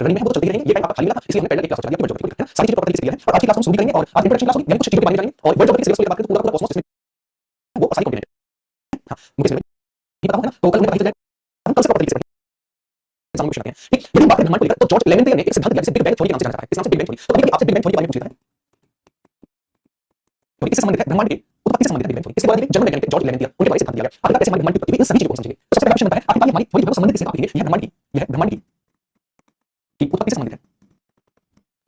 Running में वो तो चलती रहेंगी, ये टाइम आपका खाली मिला था, इसलिए हमने पहले एक क्लास चला दिया, वर्ड ज्योग्राफी है ना, सारी चीजें प्रॉपर तरीके से दिया है। और आज की क्लास हम शुरू भी करेंगे और आज इंट्रोडक्शन क्लास होगी, यानी कुछ चीजों के बारे में जानेंगे और वर्ड ज्योग्राफी से बात करें तो पूरा कॉस्मोस इसमें वो सारी कॉर्डिनेट है। हां, मुझे ये पता होगा ना, तो कल हमने पढ़ा हम कल से प्रॉपर तरीके से एग्जाम में पूछ सकते हैं। ठीक, यदि बात करें ब्रह्मांड को लेकर तो जॉर्ज लेवेंटियर ने एक सिद्धांत दिया जिसे बिग बैंग थ्योरी के नाम से जाना जाता है। इस नाम से बिग बैंग थ्योरी। तो कभी आपसे बिग बैंग थ्योरी के बारे में पूछ लेता है, तो इससे संबंधित है ब्रह्मांड के उत्पत्ति से संबंधित है बिग बैंग थ्योरी। इसके बाद जर्मन वैज्ञानिक जॉर्ज लेवेंटियर उनके बारे में सिद्धांत दिया गया। आखिरकार कैसे हमारी ब्रह्मांड की उत्पत्ति हुई, इन सभी चीजों को समझेंगे। तो सबसे पहला क्वेश्चन बनता है, आखिरकार हमारी थ्योरी जो संबंधित किससे आप कहेंगे, यह ब्रह्मांड की उत्पत्ति से संबंधित है,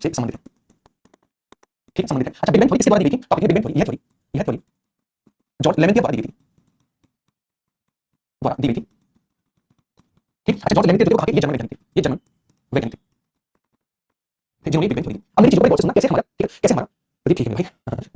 से संबंधित है। ठीक, संबंधित है। अच्छा, बिग बैंग थ्योरी किसके द्वारा दी गई थी? तो आप बिग बैंग थ्योरी यह थ्योरी जॉर्ज लेवेंटियर द्वारा दी गई थी, द्वारा दी गई थी। ठीक, अच्छा, जॉर्ज लेवेंटियर जो कहा कि ये जर्मन वैज्ञानिक थे, ये जर्मन वैज्ञानिक थे जिन्होंने बिग बैंग थ्योरी दी। अब मेरी चीजों पर गौर से सुनना, कैसे हमारा, ठीक है, कैसे हमारा ठीक है भाई,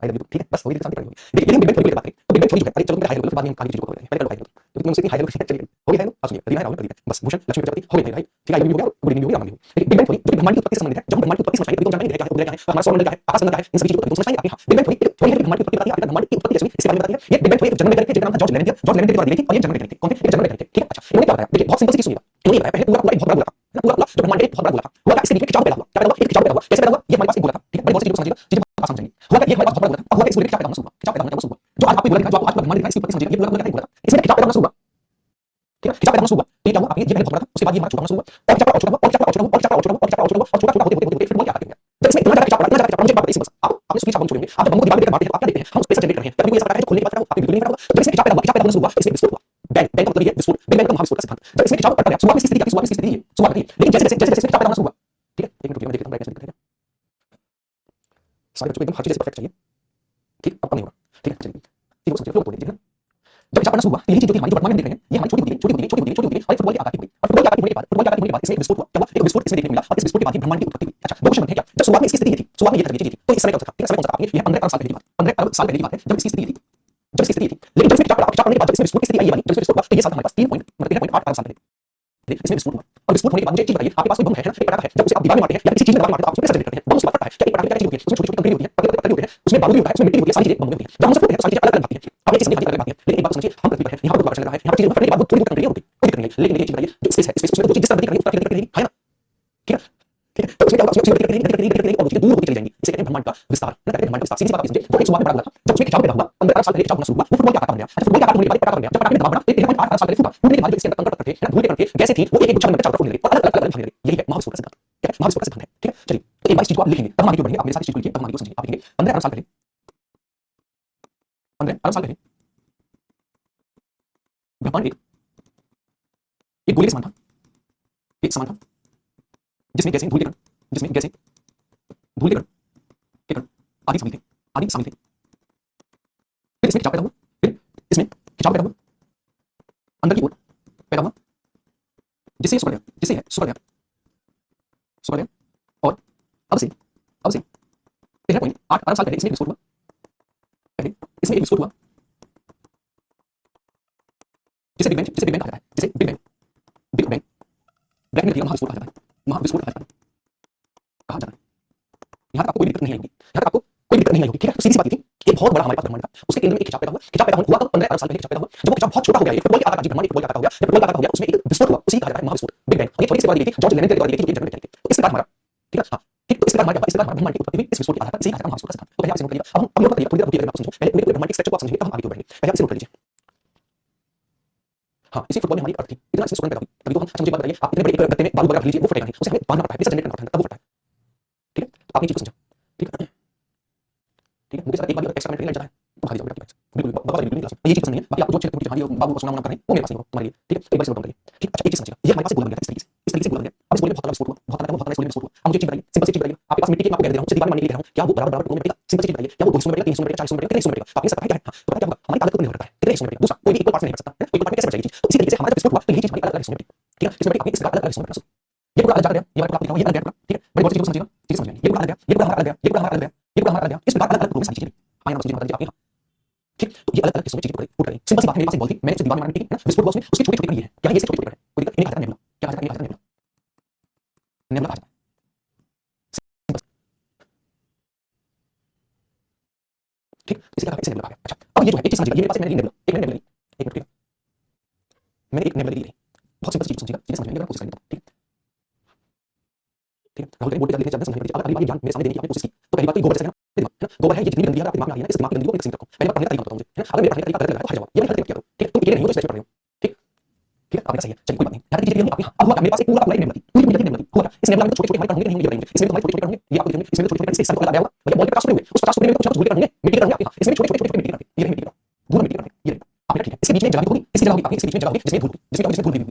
भाई ठीक है, बस वही शांति पड़ी होगी। देखिए, यदि हम बिग बैंग थ्योरी की बात करें तो बिग बैंग थ्योरी जो है, अरे चलो तुम हाई लेवल बाद में हम आगे चीजों को कवर करेंगे, पहले कर लो हाई लेवल, क्योंकि तुमने मुझसे इतनी हाई लेवल चलिए हो गई हाई लेवल। आप सुनिए, रवि राहुल कर दिया, बस भूषण लक्ष्मी प्रजापति हो गई भाई, ठीक है, आई लव यू हो गया, गुड इवनिंग हो गया, राम भी हो। लेकिन बिग बैंग थ्योरी जो ब्रह्मांड की उत्पत्ति से संबंधित है, जब हम ब्रह्मांड की उत्पत्ति समझ पाएंगे, तो हम जानेंगे क्या है, उदय क्या है, हमारा सौर मंडल क्या है, आकाश मंडल क्या है, इन सभी चीजों को समझ पाएंगे आप। बिग बैंग थ्योरी एक थ्योरी है ब्रह्मांड की उत्पत्ति बताती है, ब्रह्मांड की उत्पत्ति कैसे हुई इसके बारे में बताती है। ये बिग बैंग थ्योरी एक जर्मन वैज्ञानिक थे जिनका नाम था जॉर्ज लेवेंटियर, जॉर्ज लेवेंटियर द्वारा दी गई थी और ये जर्मन वैज्ञानिक थे। कौन थे? एक जर्मन वैज्ञानिक थे, ठीक है। अच्छा, इन्होंने क्या बताया, देखिए बहुत सिंपल सी चीज सुनिएगा। इन्होंने बताया पहले पूरा पूरा एक बहुत बड़ा गोला था ना, पूरा जो ब्रह्मांड एक बहुत बड़ा गोला था, हुआ क्या, इसके बीच में खिंचाव पैदा हुआ, क्या पैदा हुआ, एक खिंचाव पैदा हुआ। कैसे पैदा हुआ, ये हमारे पास एक गोला था, ठीक है, बड़ी बहुत सी चीजों को समझिएगा, चीजें आसान समझेंगे। हुआ क्या, ये हमारे पास बहुत बड़ा गोला था, अब हुआ क्या, इस गोले में खिंचाव पैदा होना शुरू हुआ, खिंचाव पैदा होना शुरू हुआ। जो आज आपको गोला दिखा, जो आपको आज ब्रह्मांड दिखा, इसकी उत्पत्ति समझिएगा, ये पूरा गोला क्या है, इसमें खिंचाव पैदा होना शुरू हुआ, ठीक है, खिंचाव पैदा होना शुरू हुआ। तो ये क्या हुआ, ये पहले बहुत बड़ा था, उसके बाद ये हमारा छोटा होना शुरू हुआ, और खिंचाव और छोटा हुआ, और खिंचाव और छोटा हुआ, और खिंचाव और छोटा हुआ, और खिंचाव और छोटा हुआ, और छोटा होते होते होते फिर वो क्या आता है, जब इसमें इतना ज्यादा खिंचाव पड़ा, इतना ज्यादा खिंचाव, मुझे बात बताइए, बस आप अपने स्विच आप छोड़ेंगे, आप जब बम को दीवार पे मारते हैं तो आप क्या देखते हैं, हम स्पेस जनरेट कर रहे हैं, कभी कोई ऐसा पता है जो खुलने के बाद खड़ा हो, आपके बिल्कुल नहीं खड़ा होगा। जब इसमें खिंचाव पैदा होना शुरू हुआ, इसमें विस्फोट हुआ, बैंग बैंग का मतलब ये है विस्फोट, बिग बैंग का महाविस्फोट का सिद्धांत। जब इसमें खिंचाव बढ़ता गया, शुरुआत में इसकी स्थिति क्या थी, शुरुआत में इसकी स्थिति ये शुरुआत में थी, लेकिन जैसे जैसे जैसे जैसे खिंचाव पैदा होना शुरू हुआ, ठीक है, एक मिनट रुकिए, मैं देख लेता हूँ ब्राइटनेस दिख रहा है, सारे बच्चों को एकदम हर चीज जैसे परफेक्ट चाहिए, ठीक, अब नहीं होगा, ठीक है, चलिए ठीक है, समझिए, फ्लो बोलिए, ठीक है। जब खिंचाव पड़ना शुरू हुआ, तो यही चीज जो हमारी जो वर्तमान में हम देख रहे हैं, ये हमारी छोटी होती गई, छोटी होती गई, छोटी होती गई, छोटी होती गई, और फुटबॉल के आकार की हो गई, और फुटबॉल के आकार की होने के बाद, फुटबॉल के आकार की होने के बाद इसमें एक विस्फोट हुआ, क्या हुआ, एक विस्फोट इसमें देखने को मिला, और इस विस्फोट के बाद ही ब्रह्मांड की उत्पत्ति हुई। अच्छा, दो क्वेश्चन बनते हैं क्या, जब शुरुआत में इसकी स्थिति ये थी, शुरुआत में ये चीज थी, तो इस समय कौन सा था, ठीक है, समय कौन सा था, आपने ये 15 अरब साल पहले की बात, 15 अरब साल पहले की बात है, जब इसकी स्थिति ये थी, जब इसकी स्थिति ये थी। लेकिन जब इसमें खिंचाव पड़ने के बाद, जब इसमें विस्फोट की स्थिति आई, ये वाली, जब इसमें विस्फोट हुआ, तो ये साल था हमारे पास 3 पॉइंट मतलब 13.8 अरब साल पहले, ठीक, इसमें विस्फोट हुआ, और विस्फोट होने के बाद मुझे एक चीज बताइए, आपके पास कोई बम है ना, एक पटाखा है, जब उसे आप दीवार में मारते हैं या किसी चीज में दीवार में मारते हैं, तो आप उसमें कैसे जनरेट करते हैं, बम उसके बाद फटता है, क्या एक पटाखे क्या चीज होती है, उसमें छोटी छोटी कंकड़ी होती है, पतले पतले होते हैं, उसमें बारूद भी होता है, उसमें मिट्टी होती है, सारी चीजें बम में होती हैं। जब हम उसे फूटते हैं तो सारी चीजें अलग अलग भागती हैं, आप ये चीज समझिए, अलग अलग भागती हैं। लेकिन एक बात समझिए, हम पृथ्वी पर हैं, यहाँ पर गुरुत्वाकर्षण लगा है, यहाँ पर चीजें फटने के बाद वो थोड़ी बहुत कंकड़ियां होती हैं, कोई दिक्कत नहीं है। लेकिन ये चीज बताइए, जो स्पेस है, स्पेस उसमें तो जो चीज जिस तरह गति कर रही है उस तरह की गति करेगी, है ना, ठीक है, ठीक है, तो उसमें क्या होगा, उसमें गति करेगी, गति करेगी, गति करेगी, और वो चीजें दूर होती चली जाएंगी। इसे कहते हैं ब्रह्मांड का विस्तार, ना कहते हैं ब्रह्मांड का विस्तार। सीधी सी बात आप समझिए, वो एक शुरुआत में बड़ा गोला था, जब उसमें खिंचाव पैदा हुआ, 15 अरब साल पहले खिंचाव होना शुरू हुआ, वो फुटबॉल के आकार का बन गया। अच्छा, फुटबॉल के आकार होने के बाद एक पटाखा बन गया, जब पटाखे में दबाव बढ़ा, तो 13.8 अरब साल पहले फूटा, फूटने के बाद जो इसके अंदर कंकड़ पत्थर थे, है ना, धूल के कण थे, गैसें थी, वो एक एक गुच्छा बनकर चारों तरफ उड़ने लगे और अलग अलग अलग भागने लगे। यही है महाविस्फोट का सिद्धांत, क्या है, महाविस्फोट का सिद्धांत है, ठीक है। चलिए, तो एक बार इस चीज को आप लिखेंगे, तब हम आगे क्यों बढ़ेंगे, आप मेरे साथ इस चीज को लिखिए, तब हम आगे को समझेंगे। आप लिखेंगे 15 अरब साल पहले, 15 अरब साल पहले ब्रह्मांड एक गोले के समान था, एक समान था, जिसमें गैसें धूल के कण, जिसमें गैसें धूल के कण आदि शामिल थे, आदि शामिल थे। फिर इसमें खिंचाव पैदा हुआ, फिर इसमें खिंचाव पैदा हुआ, अंदर की ओर पैदा हुआ, जिससे ये सिकुड़ गया, जिससे यह सिकुड़ गया, और अब से 13.8 अरब साल पहले इसमें एक विस्फोट हुआ, पहले इसमें एक विस्फोट हुआ, जिसे बिग बैंग कहा जाता है, जिसे बिग बैंग ब्लैक में लिखिएगा, महाविस्फोट कहा जाता है, महाविस्फोट कहा जाता है। यहाँ तक आपको कोई दिक्कत नहीं आएगी, यहाँ तक आपको कोई दिक्कत नहीं आई होगी, ठीक है। तो सीधी सी बात थी, एक बहुत बड़ा हमारे पास ब्रह्मांड था, उसके केंद्र में एक खिंचाव पैदा हुआ, खिंचाव पैदा हुआ कब, 15 अरब साल पहले खिंचाव पैदा हुआ। जब वो खिंचाव बहुत छोटा हो गया, एक फुटबॉल के आकार का जी ब्रह्मांड एक फुटबॉल के आकार का हो गया, जब फुटबॉल का आकार हो गया, उसमें एक विस्फोट हुआ, उसी कहा जाता है महाविस्फोट, बिग बैंग। ये थोड़ी सी बात दी गई थी, जॉर्ज लेवेंटियर द्वारा दी गई थी, जो एक जर्मन वैज्ञानिक थे। तो इस प्रकार हमारा, ठीक है, हाँ, ठीक, तो इस प्रकार हमारा ब्रह्मांड की उत्पत्ति हुई, इस विस्फोट के आधार पर, इसी कहा जाता है महाविस्फोट का सिद्धांत। तो पहले आप इसे नोट करिएगा, अब हम नोट करिएगा, थोड़ी देर रुकिए, अगर आप समझो, पहले पूरे ब्रह्मांड के स्ट्रक्चर को आप समझिए, तब हम आगे बढ़ेंगे। पहले आप इसे नोट कर लीजिए। हाँ, इसी फुटबॉल में हमारी अर्थ थी, इतना इसमें सुकून पैदा हुई, तभी तो हम, अच्छा मुझे बात बताइए, आप इतने बड़े एक गत्ते में बारूद वगैरह लीजिए, वो फटेगा नहीं, उसे हमें बांधना पड़ता है, प्रेशर जनरेट करना पड़ता है, तब वो फटता है, ठीक है। तो आपने चीज को समझा, ठीक है, ठीक है। मुझे सर एक बार एक्स्ट्रा कमेंट नहीं लग जाता है, तो खा लीजिए बाकी बिल्कुल बकवास बिल्कुल नहीं क्लास में, ये चीज पसंद नहीं है। बाकी आपको जो अच्छे लगते हैं, हाँ, ये बाबू को सुना कर रहे हैं, वो मेरे पास नहीं होगा, तुम्हारे लिए, ठीक है। तो एक बार से नोट करिए, ठीक। अच्छा, एक चीज समझिएगा, ये हमारे पास गोला बन गया था, इस तरीके से गोला बन गया। अब इस गोले में बहुत बड़ा विस्फोट हुआ, बहुत बड़ा विस्फोट हुआ। अब मुझे चीज बताइए, सिंपल सी चीज बताइए, आपके पास मिट्टी की, मैं आपको कह दे रहा हूं, दीवार में मारने के लिए कह रहा हूं, क्या वो बराबर बराबर टुकड़ों में बटेगा? सिंपल सी चीज बताइए, क्या वो 2 हिस्सों में बटेगा, 3 हिस्सों में बटेगा, 4 हिस्सों में बटेगा, कितने हिस्सों में बटेगा? तो आपने सब पता है क्या है? हाँ, तो पता क्या होगा, हमारी ताकत पर निर्भर करता है, कितने हिस्सों में बटेगा। दूसरा, कोई भी इक्वल पार्ट नहीं बच सकता है ना, कोई पार्ट में कैसे बच जाएगी चीज। तो इसी तरीके से हमारा जब विस्फोट हुआ, तो यही चीज हमारी अलग अलग हिस्सों में बटी, ठीक है। इसमें बटेगा, इस प्रकार अलग अलग हिस्सों में बटेगा। ये पूरा अलग जा रहा है, ये वाला पूरा ये अलग गया, ठीक है। बड़ी बहुत चीजों को समझिएगा, चीजें समझ में, ये पूरा अलग गया, ये पूरा हमारा अलग गया, ये पूरा हमारा अलग गया, ये पूरा हमारा अलग गया, इस प्रकार अलग अलग टुकड़ों में सारी चीजें आए ना, समझिए, आपके यहाँ, ठीक। तो ये अलग अलग हिस्सों में चीजें फूट रही। सिंपल सी बात है, मेरे पास एक बॉल थी, मैंने उसे दीवार में मारने की ना, विस्फोट हुआ उसमें, उसके छोटे छोटे कण ये हैं, क्या है, ये छोटे छोटे कण है, कोई दिक्कत, इन्हें कहा जाता है नेबुला, क्या कहा जाता है, इन्हें कहा जाता है नेबुला, नेबुला कहा जाता है। ठीक, इसे क्या कहा, इसे नेबुला कहा गया। अच्छा, अब ये जो है, एक चीज समझिएगा, ये मेरे पास मैंने ली नेबुला, एक मैंने नेबुला ली, एक मिनट, ठीक है, मैंने एक नेबुला ली, बहुत सिंपल चीज समझिएगा, चीजें समझ में आएंगी, अगर कोशिश करेंगे तो, ठीक है। ठीक है, राहुल बोर्ड पे लिखने जब समझ में अगर अगली बार ज्ञान मेरे सामने देने की आपने कोशिश की तो पहली बात तो गोबर जैसे है ना, गोबर है ये जितनी भी गंदगी आपके दिमाग में आ रही है इस दिमाग की गंदगी को एक सीमित रखो। पहले बात पढ़ने का तरीका बताऊं मुझे, है ना, अगर मेरे पढ़ने का तरीका गलत लग रहा है तो हट जाओ, ये मैं गलत तरीका किया करो, ठीक है, तुम अकेले नहीं हो जो स्ट्रेच पढ़ रहे हो, ठीक ठीक है, आपका सही है, चलिए कोई बात नहीं, यहाँ तक चीजें आपके यहाँ अब हुआ मेरे पास एक पूरा पूरा नेबुला थी, पूरी पूरी नेबुला थी, हुआ इस नेबुला में छोटे छोटे हमारे होंगे नहीं होंगे, इसमें हमारे छोटे छोटे होंगे, ये आपको दिखेंगे, इसमें छोटे छोटे इससे सारे को लगाया हुआ भैया बॉल पे 50 हुए उस 50 में कुछ ना कुछ धूल के होंगे, मिट्टी के होंगे आपके यहाँ, इसमें छोटे छोटे मिट्टी के ये मिट्टी का धूल मिट्टी का ये आपका ठीक है, इसके बीच में जगह होगी, इसकी जगह होगी आपकी, इसके बीच में जगह होगी जिसमें धूल जिसमें धूल होगी,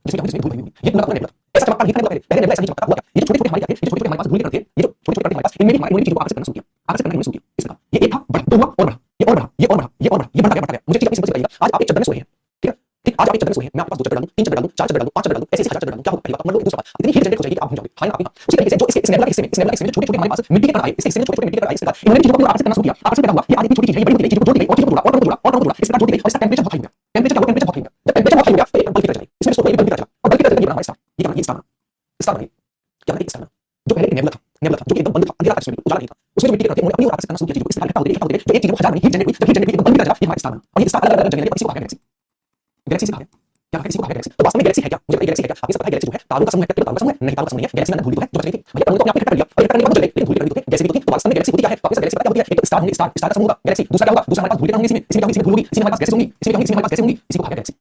जिसमें धूल होगी, ये पूरा पूरा नेबुला ऐसा चमकता नहीं था पहले पहले नेबुला ऐसा नहीं चमकता हुआ, ये जो छोटे छोटे हमारे ये छोटे छोटे हमारे पास धूल के करते हैं, ये जो छोटे छोटे हमारे पास इनमें भी हमारी चीजों को आकर्षित करना शुरू किया, आकर्षित करना शुरू किया, इस प्रकार ये एक था बड़ा दो हुआ और बढ़ा, ये और बढ़ा ये और बढ़ा ये और बढ़ा, ये बढ़ता गया मुझे चीज अपनी समझ में आएगा। आज आप एक चद्दर में सोए हैं, ठीक है, ठीक, आज आप एक चद्दर में सोए हैं, मैं आपके पास 2 चद्दर डाल दूं, 3 चद्दर डाल दूं, 4 चद्दर डाल दूं, 5 चद्दर डाल दूं, ऐसे 1000 चद्दर डाल दूं, क्या होगा पहली बात, मतलब दूसरा बात इतनी हीट जनरेट हो जाएगी कि आप भूल जाओगे, हां आप उसी तरीके से जो इसके नेबुला के हिस्से में इस नेबुला के हिस्से में छोटे छोटे हमारे पास मिट्टी के कण आए, इसके हिस्से में छोटे छोटे मिट्टी के कण आए, इस प्रकार इन्होंने चीजों को आकर्षित करना शुरू किया, आकर्षित करना हुआ, ये आधी छोटी चीज है, ये बड़ी बड़ी चीजों को जोड़ दी गई और चीजों को जोड़ा और जोड़ा और जोड़ा, इस प्रकार जोड़ दी गई और इसका टेंपरेचर बहुत हाई हो गया, टेंपरेचर क्या हुआ, टेंपरेचर बहुत हाई हो गया, जब टेंपरेचर बहुत हाई हो गया तो एक बल्ब की तरह चला, इसमें इसको एक बल्ब की तरह चला और बल्ब की तरह ये बना हमारा स्टार, ये बना ये स्टार बना क्या है स्टार, जो पहले नेबुला था जो कि एकदम बंद था, अंधेरा था, इसमें उजाला नहीं था, उसमें जो मिट्टी के कण थे उन्होंने अपनी ओर आकर्षित करना शुरू किया चीजों को, इस प्रकार इकट्ठा होते गए तो एक चीज को हजार में हीट जनरेट हुई, जब हीट जनरेट हुई एकदम बंद की तरह चला, ये हमारा स्टार बना और ये स्टार अलग अलग जगह पर इसी को कहा गैलेक्सी, गैलेक्सी से कहा क्या गैलेक्सी को कहा गैलेक्सी, तो वास्तव में गैलेक्सी है क्या, मुझे गैलेक्सी है क्या, आपको पता है गैलेक्सी जो है तारों का समूह है, तारों का समूह है नहीं, तारों का समूह नहीं है, गैलेक्सी में धूल तो है जो बच गई थी भैया, तारों को आपने इकट्ठा कर लिया और इकट्ठा करने के बाद चले लेकिन धूल कभी तो गैलेक्सी भी तो थी, तो वास्तव में गैलेक्सी होती क्या है, वापस गैलेक्सी पता क्या होती है, एक स्टार होंगे, स्टार का समूह होगा गैलेक्सी, दूसरा क्या होगा, दूसरा हमारे पास धूल के कण होंगे, इसमें धूल होगी, इसमें हमारे पास गैसें होंगी, इसमें हमारे पास गैसें होंगी, इसी को कहा गैलेक्सी,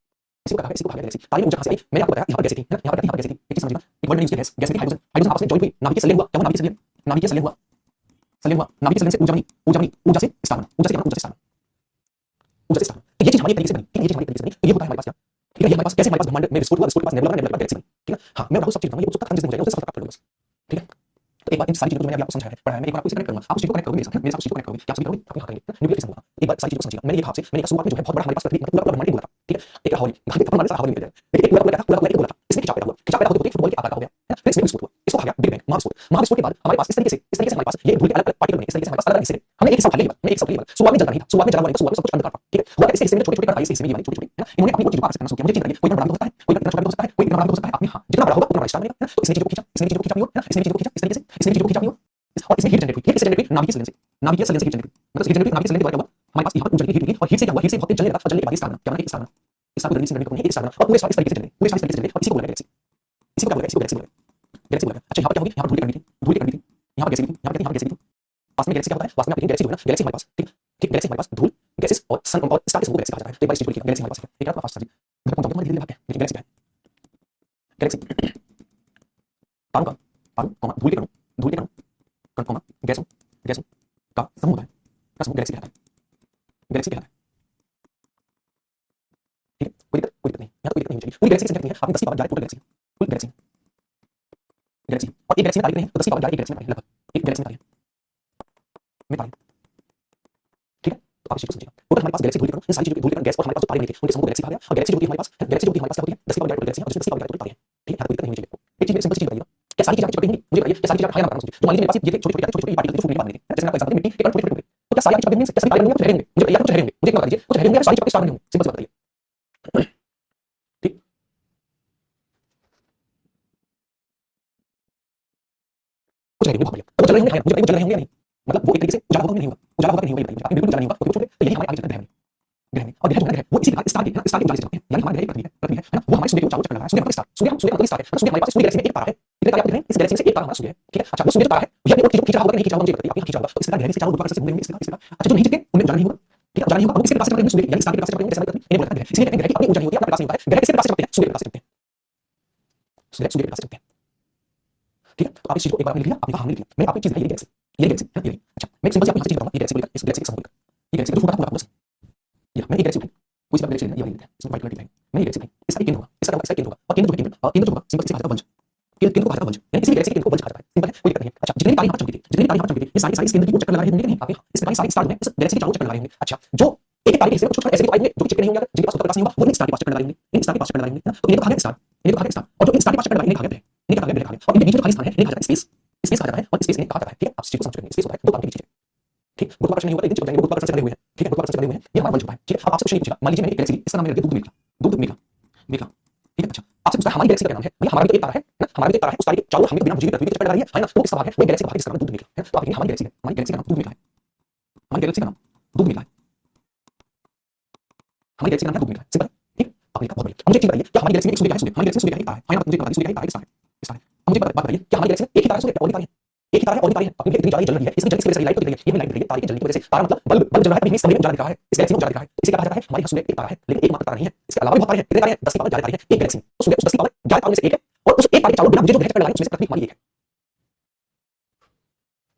इसी को कहा गैलेक्सी। तारी ऊर्जा कहां से आई, मैंने आपको बताया यहाँ पर गैसें थी, है ना, यहाँ पर गैसें थी, एक चीज समझिएगा, एक वर्ड मैंने यूज किया गैस थी हाइड्रोजन, हाइड्रोजन आपस में जॉइन हुई, नाभिकीय संलयन हुआ, क्या हुआ, नाभिकीय संलयन हुआ, नाभिकीय संलयन से ऊर्जा बनी, ऊर्जा से स्टार बना, ऊर्जा से स्टार, ऊर्जा से स्टार, तो ये चीज हमारी तरीके से बनी, ठीक है, ये चीज हमारी तरीके से बनी, तो ये होता है हमारे पास क्या, ठीक है, ये हमारे पास कैसे हमारे पास ब्रह्मांड में विस्फोट हुआ, विस्फोट के पास नेबुला बना, नेबुला के बाद गैलेक्सी बनी, ठीक है, हां मैं आपको सब चीज बताऊंगा, ये उत्सुकता खत्म जिसमें हो जाएगा उससे सफलता प्राप्त कर लोगे बस, ठीक है, तो एक बार इन सारी चीजों को मैंने आपको समझाया है, पढ़ाया है, मैं एक बार आपको इसे कनेक्ट करूंगा, आप उस चीज को कनेक्ट करोगे मेरे साथ, मेरे साथ उस चीज को कनेक्ट करोगे, क्या आप सभी करोगे, अपने हाथ करेंगे, न्यूक्लियर फिशन होगा, एक बार सारी चीजों को समझिएगा, मैंने ये कहा आपसे, मैंने शुरुआत में जो है बहुत बड़ा हमारे पास पृथ्वी पूरा ब्रह्मांड बोला था, ठीक है, एक हवा नहीं अपन हमारे साथ हवा नहीं मिल लेकिन एक पूरा एक बोला था, इसमें खिंचाव पैदा हुआ, फुटबॉल के आकार का हो गया, है ना, फिर इसमें विस्फोट हुआ, इसको कहा गया बिग बैंग, महाविस्फोट के बाद हमारे पास इस तरीके से हमारे पास ये धूल के अलग अलग पार्टिकल बने, इस तरीके से हमारे पास अलग अलग हिस्से हमने एक हिस्सा उठा लिया, हमने एक हिस्सा लिया, शुरुआत में जलता नहीं था, शुरुआत में जला हुआ नहीं, शुरुआत में सब कुछ अंधकार था, ठीक है, हुआ इस हिस्से में छोटे छोटे कण आए, इस हिस्से में ये बने छोटे छोटे, है ना, इन्होंने अपनी चीजों को आकर्षित करना शुरू किया, मुझे चिंता नहीं, कोई बड़ा भी हो सकता है, कोई इतना छोटा भी हो सकता है, कोई इतना बड़ा भी हो सकता है, अपने हां जितना बड़ा होगा उतना बड़ा स्टार बनेगा, है ना, तो इसने चीजों को खींचा, इसने चीजों को खींचा भी हो, है ना, इसने चीजों को खींचा इस तरीके से, इसने चीजों को खींचा भी हो और इसमें हीट जनरेट हुई, हीट जनरेट हुई नाभिकीय संलयन से, नाभिकीय संलयन से हीट जनरेट हुई, मतलब हीट जनरेट हुई नाभिकीय संलयन के बाद क्या हुआ, हमारे पास यहाँ पर ऊर्जा की हीट हुई और हीट से क्या हुआ, हीट से बहुत तेज जलने लगा और जलने के बाद स्टार बना, क्या बना, एक स्टार बना, इस स्टार को रणनीति से जनरेट करनी है, एक स्टार बना और पूरे स्टार इस तरीके से जनरेट, पूरे स्टार इस तरीके से जनरेट और इसी को बोला गैलेक्सी, इसी को क्या बोला, इसी को गैलेक्सी बोला, गैलेक्सी बोला। अच्छा यहाँ पर क्या होगी, यहाँ पर धूल की कण थी, धूल की कण थी, यहाँ पर गैसें थी, यहाँ पर गैसें थी, वास्तव में गैलेक्सी क्या होता है, वास्तव में आप गैलेक्सी जो है ना, गैलेक्सी हमारे पास, ठीक ठीक, गैलेक्सी हमारे पास धूल गैसेस और सन और स्टार के समूह गैलेक्सी कहा जाता है, तो एक बार इस चीज को लिखिए, गैलेक्सी हमारे पास है, ठीक है, फास्ट समझिए, घर पहुंच जाओगे, धीरे-धीरे भागते हैं, लेकिन गैलेक्सी क्या है, गैलेक्सी तारों का तारों कॉमा धूल के कणों कण कॉमा गैसों गैसों का समूह होता है, का समूह गैलेक्सी कहलाता है, गैलेक्सी कहलाता है, ठीक है, कोई दिक्कत नहीं, यहाँ कोई दिक्कत नहीं होनी चाहिए, पूरी गैलेक्सी की संख्या कितनी है, आपने 10 की पावर 11 टोटल गैलेक्सी, कुल गैलेक्सी गैलेक्सी और एक गैलेक्सी में तारे कितने हैं, तो 10 की पावर 11 एक गैलेक्सी में तारे लगभग एक गैलेक्सी में तारे ठीक है, तो आप इस चीज को समझिएगा, टोटल हमारे पास गैलेक्सी धूल के कण, इन सारी चीजों के धूल के कण गैस और हमारे पास जो तारे नहीं थे उनके समूह को गैलेक्सी कहा गया और गैलेक्सी जो होती है हमारे पास, गैलेक्सी जो होती है हमारे पास क्या होती है, 10 की पावर 11 टोटल गैलेक्सी और जिसमें 10 की पावर 11 टोटल तारे हैं, ठीक है, यहाँ कोई दिक्कत नहीं होनी चाहिए, एक चीज सिंपल सी चीज बताइएगा, क्या सारी चीजें आपकी चिपकी होंगी, मुझे बताइए, क्या सारी चीजें आप हाई ना समझिए, तो मान लीजिए मेरे पास ये थे छोटे छोटे पार्टिकल जो फूटने के बाद बने थे, जैसे मैं आपको एग्जांपल मिट्टी के कण छोटे छोटे होंगे, तो क्या सारी आपकी चिपकी होंगी, क्या सारी पार्टिकल होंगे, कुछ रह होंगे, मुझे बताइए, कुछ रह होंगे, सारी चिपक के स्टार बने होंगे, सिंपल सी बात बताइए, ठीक, कुछ रह होंगे, तो जल रहे होंगे, मुझे बताइए जल रहे होंगे या नहीं, मतलब वो एक तरीके से उजाला होगा नहीं होगा, उजाला होगा कि नहीं होगा, बताइए, आपने बिल्कुल उजाला नहीं होगा, क्योंकि तो यही हमारे आगे चलकर ग्रह ग्रह और ग्रह जो है वो इसी स्टार के उजाले से चलते हैं, यानी हमारे ग्रह पृथ्वी है ना, वो हमारे सूर्य के चारों चक्कर लगा रहा है, सूर्य का स्टार, सूर्य का स्टार है, सूर्य हमारे पास सूर्य गैलेक्सी में एक तारा है, इतने तारे आप देख रहे हैं, इस गैलेक्सी में से एक तारा हमारा सूर्य है, ठीक है, अच्छा वो सूर्य जो तारा है ये अपनी ओर चीजों को खींच रहा होगा कि नहीं खींच रहा होगा मुझे बताइए, आप खींच रहा होगा, तो इस प्रकार गहरे से चारों गुरुत्वाकर्षण से घूमने होंगे, इसके अच्छा जो नहीं खींचते उनमें उजाला नहीं होगा, ठीक है, उजाला नहीं होगा, वो किसके पास चलते हैं, सूर्य यानी स्टार के पास चलते हैं, जैसे मैंने इन्हें बोला था ग्रह, इसलिए कहते हैं ग्रह की अपनी ऊर्जा नहीं होती, अपने पास नहीं होता है, ग्रह किसके पास चलते हैं, सूर्य के पास चलते हैं, सूर्य के पास चलते हैं, ठीक है, तो आप इस चीज को एक बार लिख लिया, आपने कहा हमने लिख लिया, मैं आपको एक चीज है ये गैलेक्सी, ये अच्छा मैं सिंपल सी आपको चीज बताऊंगा, ये गैलेक्सी बोलकर इस गैलेक्सी का समूह, ये गैलेक्सी का पूरा पूरा ये मैंने एक गैलेक्सी उठाई, कोई सी बात गैलेक्सी लेना, ये वाली लेते हैं, इसमें व्हाइट कलर की लाइन, मैंने ये गैलेक्सी उठाई, इसका एक केंद्र होगा, इसका केंद्र होगा और केंद्र जो है केंद्र जो होगा सिंपल से कहा जाता है वंश, केंद्र को कहा जाता है वंश, यानी किसी भी गैलेक्सी के केंद्र को वंश कहा जाता है, सिंपल है, कोई दिक्कत नहीं है, अच्छा जितने भी तारे यहाँ चमके थे, जितने भी तारे यहाँ चमके थे, ये सारे इस केंद्र की ओर चक्कर लगा रहे होंगे कि नहीं, आप यहाँ इस सारे स्टार जो है इस गैलेक्सी के चारों चक्कर लगा रहे होंगे, अच्छा जो एक एक तारे के हिस्से में कुछ ऐसे भी तो आएंगे जो चिपके नहीं होंगे, जिनके पास प्रकाश नहीं होगा, वो स्टार के पास चक्कर लगा रहे होंगे, इन स्टार के पास चक्कर लगा रहे होंगे, तो इन्हें तो कहा गया स्टार, इन्हें तो कहा गया स्टार, और जो इन स्टार के पास चक्कर लगा इन्हें कहा गया, इन्हें कहा गया, और इनके बीच में खाली स्थान है, इन्हें कहा जाता है स्पेस, स्पेस कहा जाता है और स्पेस इन्हें कहा जाता है, ठीक है, आप इस चीज को समझ सकते हैं, स्पेस होता है दो काम की चीज, ठीक, गुरुत्वाकर्षण नहीं होगा तो एक दिन चिपक जाएंगे, गुरुत्वाकर्षण से बने हुए हैं, ठीक है, गुरुत्वाकर्षण से बने हुए हैं, ये हमारा वंश होता है, ठीक है, अब आपसे क्वेश्चन पूछेगा, मान लीजिए मैंने एक गैलेक्सी ली, इसका नाम मैंने रख दिया दूध मेघला, मेघला, ठीक है, अच्छा आपसे पूछता है हमारी गैलेक्सी का क्या नाम है, भैया हमारा भी तो एक तारा है ना, हमारा भी तो एक तारा है, उस तारे के चारों हमें बिना मुझे भी पृथ्वी के चक्कर लगा रही है ना, तो किसका भाग है, वो गैलेक्सी का भाग है जिसका नाम दूध मेघला है, तो आप हमारी गैलेक्सी है, हमारी गैलेक्सी का नाम दूध मेघला है, हमारी गैलेक्सी का नाम दूध मेघला है, हमारी गैलेक्सी का नाम है दूध मेघला, सिंपल, ठीक, आपने कहा बहुत बढ़िया, मुझे एक चीज बताइए, क्या हमारी गैलेक्सी में एक सूर्य का है, सूर्य हमारी गैलेक्सी में सूर्य का एक तारा है, फाइनल मुझे बता दीजिए सूर्य का एक तारा है, किस तारा है, अब मुझे बात बताइए क्या हमारी गैलेक्सी में एक ही तारा है सूर्य और भी तारे हैं, एक ही तारा है और भी तारे हैं, अपनी इतनी ज्यादा जल रही है, इसमें जल्दी से सारी लाइट तो दिख रही है, ये हमें लाइट दिख रही है तारे की जलने की वजह से। तारा मतलब बल्ब जल रहा है, कहीं समय में उजाला दिख रहा है, इस गैलेक्सी में उजाला दिख रहा है, इसे कहा जाता है हमारे यहाँ सूर्य एक तारा है, लेकिन एकमात्र तारा नहीं है, इसके अलावा भी बहुत तारे हैं, कितने तारे हैं, 10 की पावर 11 तारे हैं एक गैलेक्सी में। तो सूर्य उस 10 की पावर 11 तारों में से एक है और उस एक तारे के चारों बिना मुझे जो ग्रह चक्कर लगा रहे हैं उसमें से पृथ्वी हमारी एक है,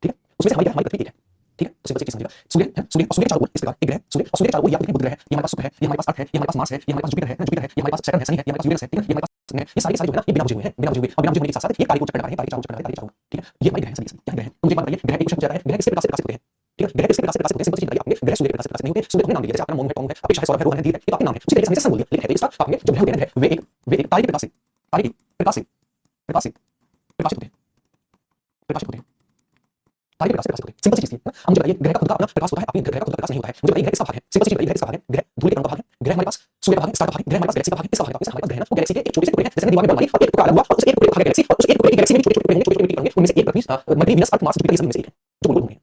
ठीक है, उसमें से हमारी पृथ्वी एक है, ठीक है। तो सिंपल सी चीज समझिएगा, सूर्य है, सूर्य और सूर्य के चारों ओर इस प्रकार एक ग्रह सूर्य और सूर्य के चारों ओर या बुध ग्रह है, ये हमारे पास शुक्र है, ये हमारे पास अर्थ है, ये हमारे पास मार्स है, ये हमारे पास जुपिटर है, जुपिटर है, ये हमारे पास सैटर्न है, शनि है, ये हमारे पास यूरेनस है, ठीक है, ये हमारे पास ये सारे जो है ना ये बिना बुझे हुए हैं, बिना बुझे हुए और बिना बुझे होने के साथ-साथ ये तारे को चक्कर लगा रहे हैं, तारे के चारों चक्कर लगा रहे हैं, तारे के चारों, ठीक है। ये हमारे ग्रह हैं, सभी क्या ग्रह हैं? तो मुझे बात बताइए ग्रह एक क्वेश्चन पूछा जाता है, ग्रह किससे प्रकाशित होते हैं? ठीक है, ग्रह किससे प्रकाशित होते हैं? सिंपल सी चीज बताइए आपने, ग्रह सूर्य के प्रकाशित नहीं होते, सूर्य को नाम दिया जैसे आपका मोन है, टोंग है, अपेक्षा है, सौरभ है, रोहन है, धीर है, ये तो आपके नाम है, उसी तरीके से हमने सन बोल दिया, लेकिन है तो इसका आपने जो ग्रह होते हैं ग्रह वे एक तारे के प्रकाशित प्रकाशित प्रकाशित प्रकाशित होते हैं, प्रकाशित होते हैं, तारे के प्रकाश से प्रकाशित होते हैं। सिंपल सी चीज थी। अब मुझे बताइए ग्रह का खुद का अपना प्रकाश होता है, अपने ग्रह का खुद का प्रकाश नहीं होता है। मुझे बताइए ग्रह किसका भाग है? सिंपल सी चीज बताइए ग्रह किसका भाग है? ग्रह धूल के कणों का भाग है, ग्रह हमारे पास सूर्य का भाग है, स्टार का भाग है, ग्रह हमारे पास गैलेक्सी का भाग है, किसका भाग है? हमारे पास ग्रह है ना, वो गैलेक्सी के एक छोटे से टुकड़े हैं, जैसे दीवार में बॉल मारी और एक टुकड़ा अलग हुआ और उस एक टुकड़े का भाग है गैलेक्सी और उस एक टुकड़े की गैलेक्सी में छोटे-छोटे टुकड़े होंगे, छोटे-छोटे टुकड़े होंगे, उनमें से एक पृथ्वी, मरकरी, वीनस, अर्थ, मार्स, जुपिटर, ये सभी में से एक है, जो गोल-गोल घूम रहे हैं।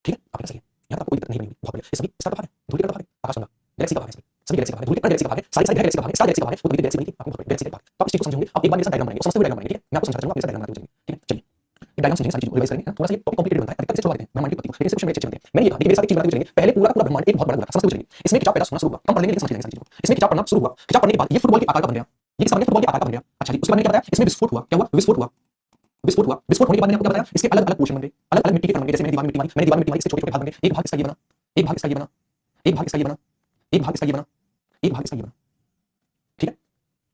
ठीक है? आपके सही है। यहाँ तक कोई दिक्कत नहीं बनी, बहुत बढ़िया। ये सभी स्टार का भाग है, धूल के कणों का भाग है, आकाशगंगा, गैलेक्सी का भाग है, सभी गैलेक्सी का भाग है, धूल के कण गैलेक्सी का भाग है, सारी गैलेक्सी का भाग है, स्टार गैलेक्सी का भाग है, वो तभी गैलेक्सी बनी थी, आपको बहुत गैलेक्सी का भाग। तो आप इस चीज को समझोगे, आप एक बार मेरे साथ डायग्राम बनाएंगे, समझते हुए डायग्राम बनाएंगे, ठीक है? मैं आपको समझाता चलूंगा, आप मेरे साथ डायग्राम बनाते हुए चलेंगे, ठीक है? चलिए। एक डायग्राम समझेंगे, सारी चीजों को रिवाइज करेंगे, थोड़ा सा ये टॉपिक कॉम्प्लिकेटेड बनता है, अधिकतर इसे छुड़वा देते हैं, ब्रह्मांड की उत्पत्ति को, लेकिन इसे क्वेश्चन में अच्छे बनते हैं। मैंने ये कहा कि मेरे साथ एक चीज बनाते हुए चलेंगे, पहले पूरा का पूरा ब्रह्मांड एक बहुत बड़ा गोला था, समझते हुए चलेंगे। इसमें खिंचाव पैदा होना शुरू हुआ, हम पढ़ लेंगे लेकिन समझ लेंगे सारी चीजों को। इसमें खिंचाव पड़ना शुरू हुआ, खिंचाव पड़ने के बाद ये फुटबॉल के आकार का बन गया, ये किसका बन गया? फुटबॉल के आकार का बन गया। अच्छा जी, उसके बाद मैंने क्या बताया? इसमें विस्फोट हुआ, क्या हुआ? विस्फोट हुआ, विस्फोट हुआ, विस्फोट होने के बाद मैंने आपको क्या बताया? इसके अलग अलग पोर्शन बन गए, अलग अलग मिट्टी के कण बन गए, जैसे मैंने दीवार में मिट्टी मारी, मैंने दीवार में मिट्टी मारी, इसके छोटे छोटे भाग बन गए, एक भाग इसका ये बना, एक भाग इसका ये बना, एक भाग इसका ये बना, एक भाग इसका ये बना, एक भाग इसका ये बना, ठीक है?